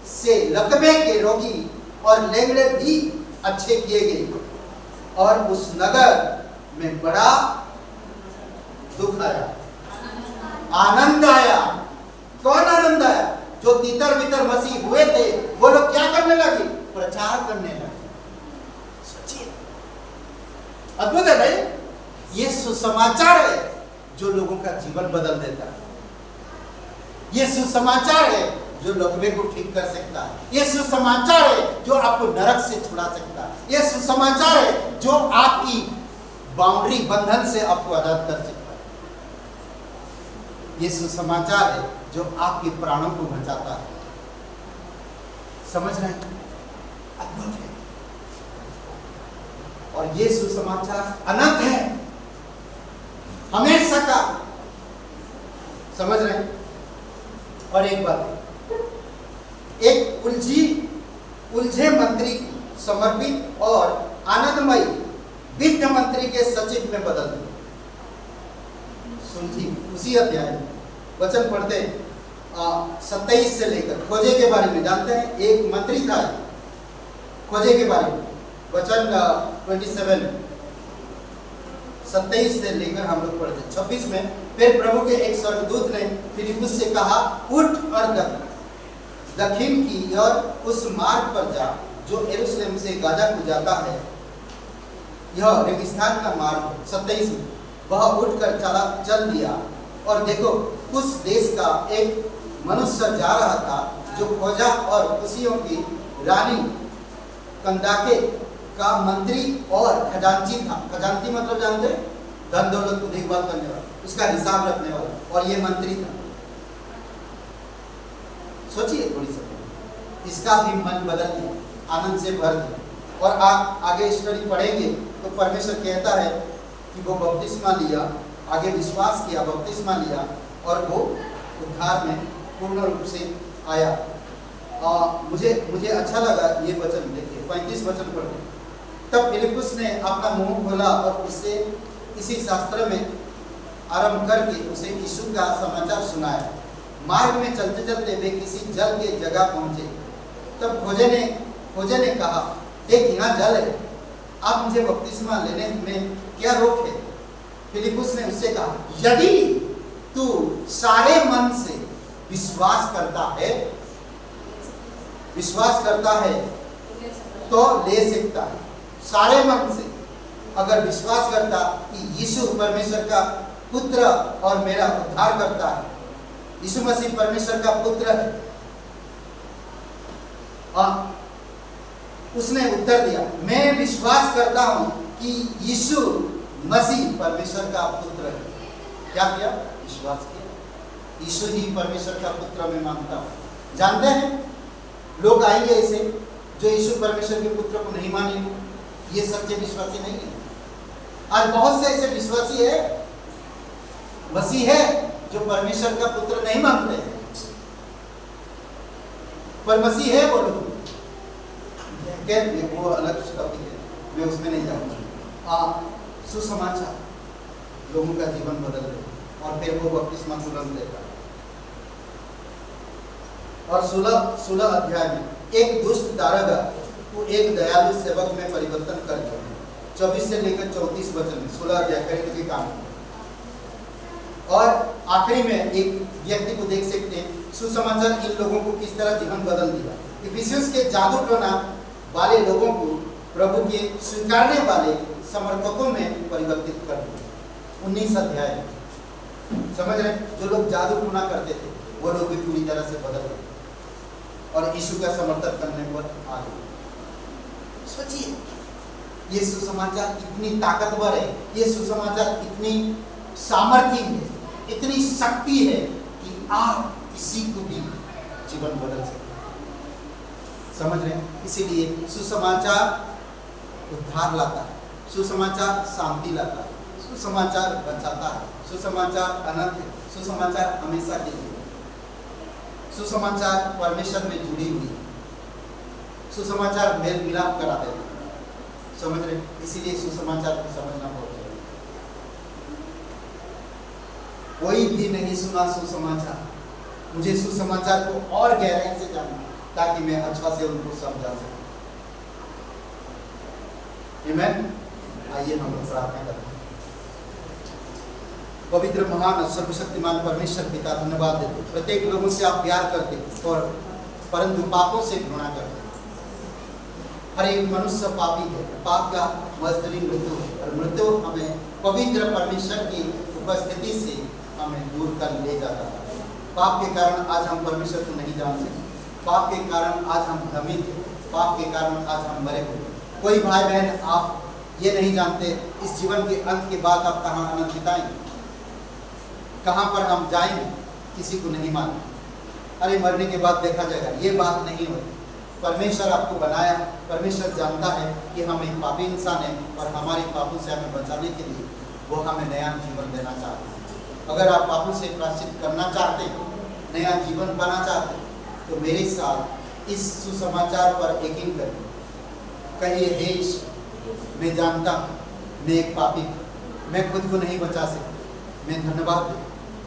से लकवे के रोगी और लेंगड़े भी अच्छे किए गए और उस नगर में बड़ा दुख आया, आनंद आया। कौन आनंद आया? जो तितर बितर मसीह हुए थे वो लोग क्या करने लगे? प्रचार करने लगे। सोचिए, अद्भुत है भाई। ये सुसमाचार है जो लोगों का जीवन बदल देता है। ये सुसमाचार है जो लकवे को ठीक कर सकता है। ये सुसमाचार है जो आपको नरक से छुड़ा सकता है। ये सुसमाचार है जो आपकी बाउंड्री बंधन से आपको आजाद कर सकता है। ये सुसमाचार है जो आपके प्राणों को बचाता है। समझ रहे हैं? अद्भुत है। और ये सुसमाचार अनंत है, हमेशा का। समझ रहे हैं? और एक बात, एक उलझे मंत्री को समर्पित और आनंदमयी वित्त मंत्री के सचिव में बदल दिया। सुलझी उसी अध्याय में वचन पढ़ते 27 से लेकर खोजे के बारे में जानते हैं। एक मंत्री था खोजे के बारे में, वचन 27 27 से लेकर हम लोग पढ़ते 26 में, फिर प्रभु के एक स्वर्गदूत ने फिलिप्पुस से कहा, उठ और दक्षिण की और उस मार्ग पर जा जो यरूशलेम से गाजा को जाता है, यह रेगिस्तान का मार्ग। 27 में वह उठकर चल दिया और देखो उस देश का एक मनुष्य जा रहा था जो खोजा और खुशियों की रानी कंदाके का मंत्री और खजांची था। खजांची मतलब जानते हैं, धन दौलत को देखभाल करने वाला, उसका हिसाब रखने वाला, और ये मंत्री था। सोचिए थोड़ी सी, इसका भी मन बदल गया, आनंद से भर दिया। और आप आगे स्टडी पढ़ेंगे तो परमेश्वर कहता है कि वो बपतिस्मा लिया, आगे विश्वास किया, बपतिस्मा लिया और वो उद्धार में पूर्ण रूप से आया। मुझे अच्छा लगा ये वचन, देखिए 35 वचन पढ़े। तब फिलिप्पुस ने अपना मुंह खोला और उससे इसी शास्त्र में आरंभ करके उसे यीशु का समाचार सुनाया। मार्ग में चलते चलते वे किसी जल के जगह पहुंचे। तब खोजे ने कहा, देख यहाँ जल है, आप मुझे बपतिस्मा लेने में क्या रोक है? फिलिप्पुस ने उससे कहा, यदि तू सारे मन से विश्वास करता है तो ले सकता है। सारे मन से अगर विश्वास करता कि यीशु परमेश्वर का पुत्र और मेरा उद्धार करता है, यीशु मसीह परमेश्वर का पुत्र है। उसने उत्तर दिया, मैं विश्वास करता हूं कि यीशु मसीह परमेश्वर का पुत्र है। क्या किया? विश्वास किया, यीशु ही परमेश्वर का पुत्र मैं मानता हूं। जानते हैं लोग आएंगे ऐसे जो यीशु परमेश्वर के पुत्र को नहीं मानेंगे, ये सच्चे विश्वासी नहीं है। आज बहुत से ऐसे विश्वासी है, मसीह है, जो परमेश्वर का पुत्र नहीं मानते हैं, पर मसीह है वो लोग। वो अलग टॉपिक है, मैं उसमें नहीं जाऊंगा। सुसमाचार लोगों का जीवन बदल रहे और फिर वो बपतिस्मा तुरंत लेता है। और 16 अध्याय में एक दुष्ट दारोगा को एक दयालु सेवक में परिवर्तन कर दिया। 24 से लेकर 34 वचन में 16 अध्याय करेंगे के काम। और आखिरी में एक व्यक्ति को देख सकते हैं, सुसमाचार इन लोगों को किस तरह जीवन बदल दिया। इफिसियंस के जादू टोना वाले लोगों को प्रभु के स्वीकारने वाले समर्थकों में परिवर्तित कर दिया। 19 अध्याय समझ रहे, जो लोग जादू टोना करते थे वो लोग भी पूरी तरह से बदल गए और यीशु का समर्थन करने पर आ गए। सोचिए, ये सुसमाचार इतनी ताकतवर है, ये सुसमाचार इतनी सामर्थ्य है, इतनी शक्ति है कि आप किसी को भी जीवन बदल सकते। समझ रहे हैं? इसीलिए सुसमाचार उद्धार लाता है, सुसमाचार शांति लाता है, सुसमाचार बचाता है, सुसमाचार अनंत है, सुसमाचार हमेशा के लिए, सुसमाचार परमेश्वर में जुड़ी हुई है, सुसमाचार मेल मिलाप करा देता है। समझ रहे? इसीलिए सुसमाचार को समझना बहुत जरूरी है। कोई भी नहीं सुना सुसमाचार, मुझे सुसमाचार को और गहराई से जानना ताकि मैं अच्छा से उनको समझा सकूं। आमीन। आइए हम लोग प्रार्थना करते हैं। पवित्र महान सर्वशक्तिमान परमेश्वर पिता, धन्यवाद देते, प्रत्येक लोगों से आप प्यार करते और परंतु पापों से घृणा करते। हर एक मनुष्य पापी है, पाप का मजदूरी मृत्यु है और मृत्यु हमें पवित्र परमेश्वर की उपस्थिति से हमें दूर कर ले जाता है। पाप के कारण आज हम परमेश्वर को नहीं जानते, पाप के कारण आज हम भ्रमित हैं, पाप के कारण आज हम मरे हुए। कोई भाई बहन आप ये नहीं जानते इस जीवन के अंत के बाद आप कहाँ आनंद बिताएंगे, कहाँ पर हम जाएंगे, किसी को नहीं मालूम। अरे मरने के बाद देखा जाएगा, ये बात नहीं होती। परमेश्वर आपको बनाया, परमेश्वर जानता है कि हम एक पापी इंसान हैं और हमारे पापों से हमें बचाने के लिए वो हमें नया जीवन देना चाहते हैं। अगर आप पापों से प्रायश्चित करना चाहते हैं, नया जीवन पाना चाहते हैं, तो मेरे साथ इस सुसमाचार पर यकीन करें। कहिए, हे ईश्वर, मैं जानता हूँ मैं एक पापी हूँ, मैं खुद को नहीं बचा सकता, मैं धन्यवाद दूँ,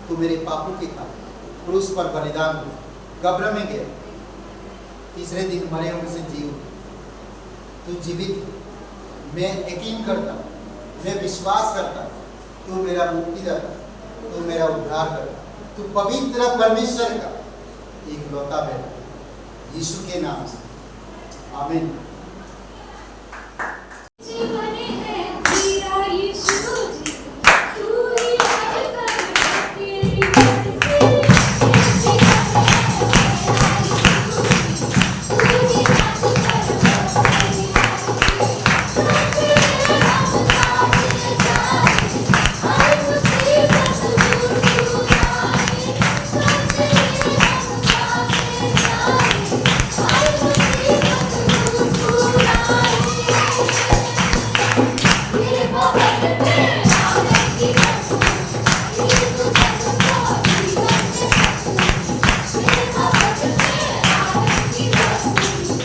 तू मेरे पापों के खातिर क्रूस पर बलिदान हो, कब्र में गया, तीसरे दिन मरे हुए से जी उठे, तू जीवित। मैं यकीन करता हूँ मैं विश्वास करता हूँ तू मेरा मुक्तिदाता, तू मेरा उद्धार करता, तू पवित्र परमेश्वर का इकलौता बेटा, यीशु के नाम से आमीन। जीवन है तेरा यीशु जी, तू ही राज कर तेरी मर्जी। जीवन है तेरा यीशु जी, तू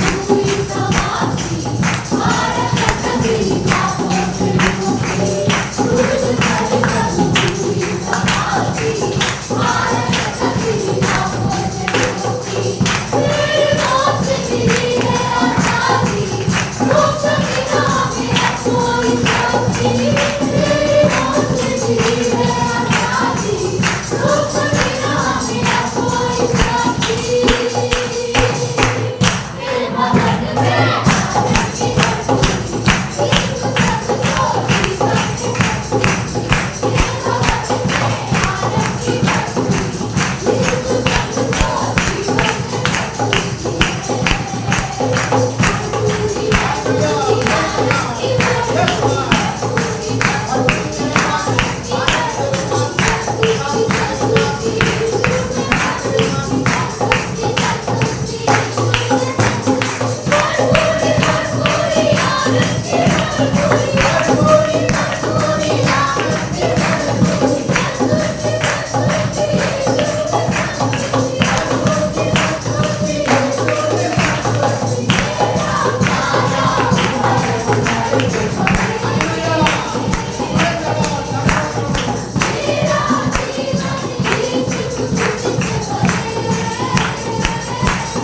ही राज कर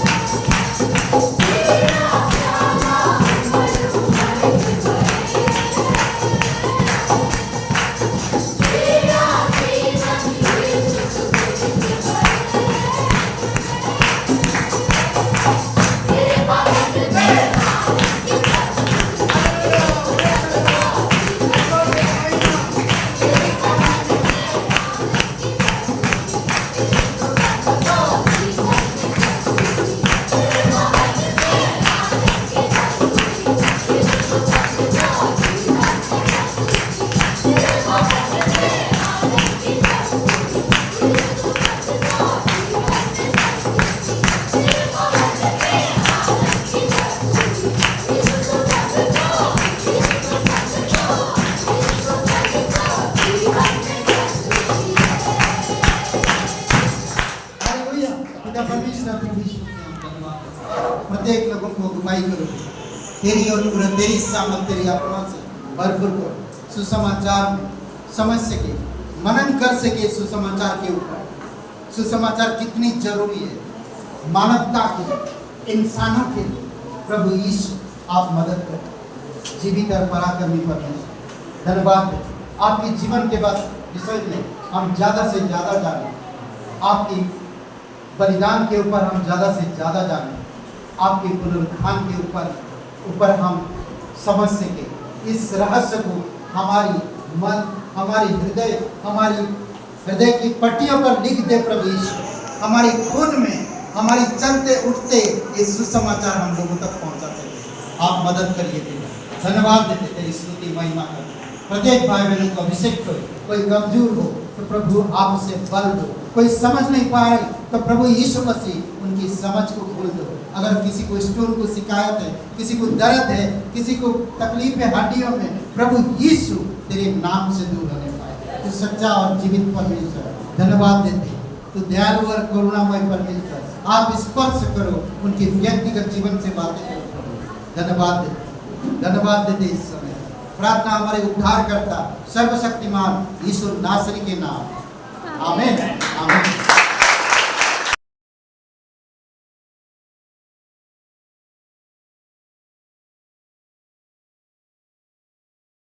तेरी प्रत्येक लोगों को अगुवाई करो, तेरी और पूरा तेरी सामर्थ तेरी आत्मा से भरपूर करो, सुसमाचार में समझ सके, मनन कर सके सुसमाचार के ऊपर। सुसमाचार कितनी जरूरी है मानवता के, इंसानों के लिए। प्रभु यीशु आप मदद करें, जीवित और पराक्रमी परमेश्वर धन्यवाद है। आपके जीवन के बाद विषय में हम ज़्यादा से ज़्यादा जानें, आपकी बलिदान के ऊपर हम ज़्यादा से ज़्यादा जानें, आपके पुनरुत्थान के ऊपर हम समझ सके। इस रहस्य को हमारी मन, हमारी हृदय की पट्टियों पर लिख दे प्रभु यीशु। हमारे खून में, हमारी चलते उठते ये सुसमाचार हम लोगों तक पहुंचा सके। आप मदद करिए पिता। धन्यवाद देते, तेरी स्तुति महिमा कर। प्रत्येक भाई बहनों को अभिषेक करो। कोई कमजोर हो तो प्रभु आप उसे बल दो, कोई समझ नहीं पा रहे तो प्रभु यीशु मसीह उनकी समझ को खोल दो। अगर किसी को स्टोन को शिकायत है, किसी को दर्द है, किसी को तकलीफ है हड्डियों में, प्रभु यीशु तेरे नाम से दूर होने पाए। तो सच्चा और जीवित परमेश्वर धन्यवाद देते, तो दयालु और करुणामय परमेश्वर आप स्पर्श करो, उनके व्यक्तिगत जीवन से बातें करो। धन्यवाद देते इस समय। प्रार्थना हमारे उद्धार करता सर्वशक्तिमान यीशु नासरी के नाम, आमीन आमीन।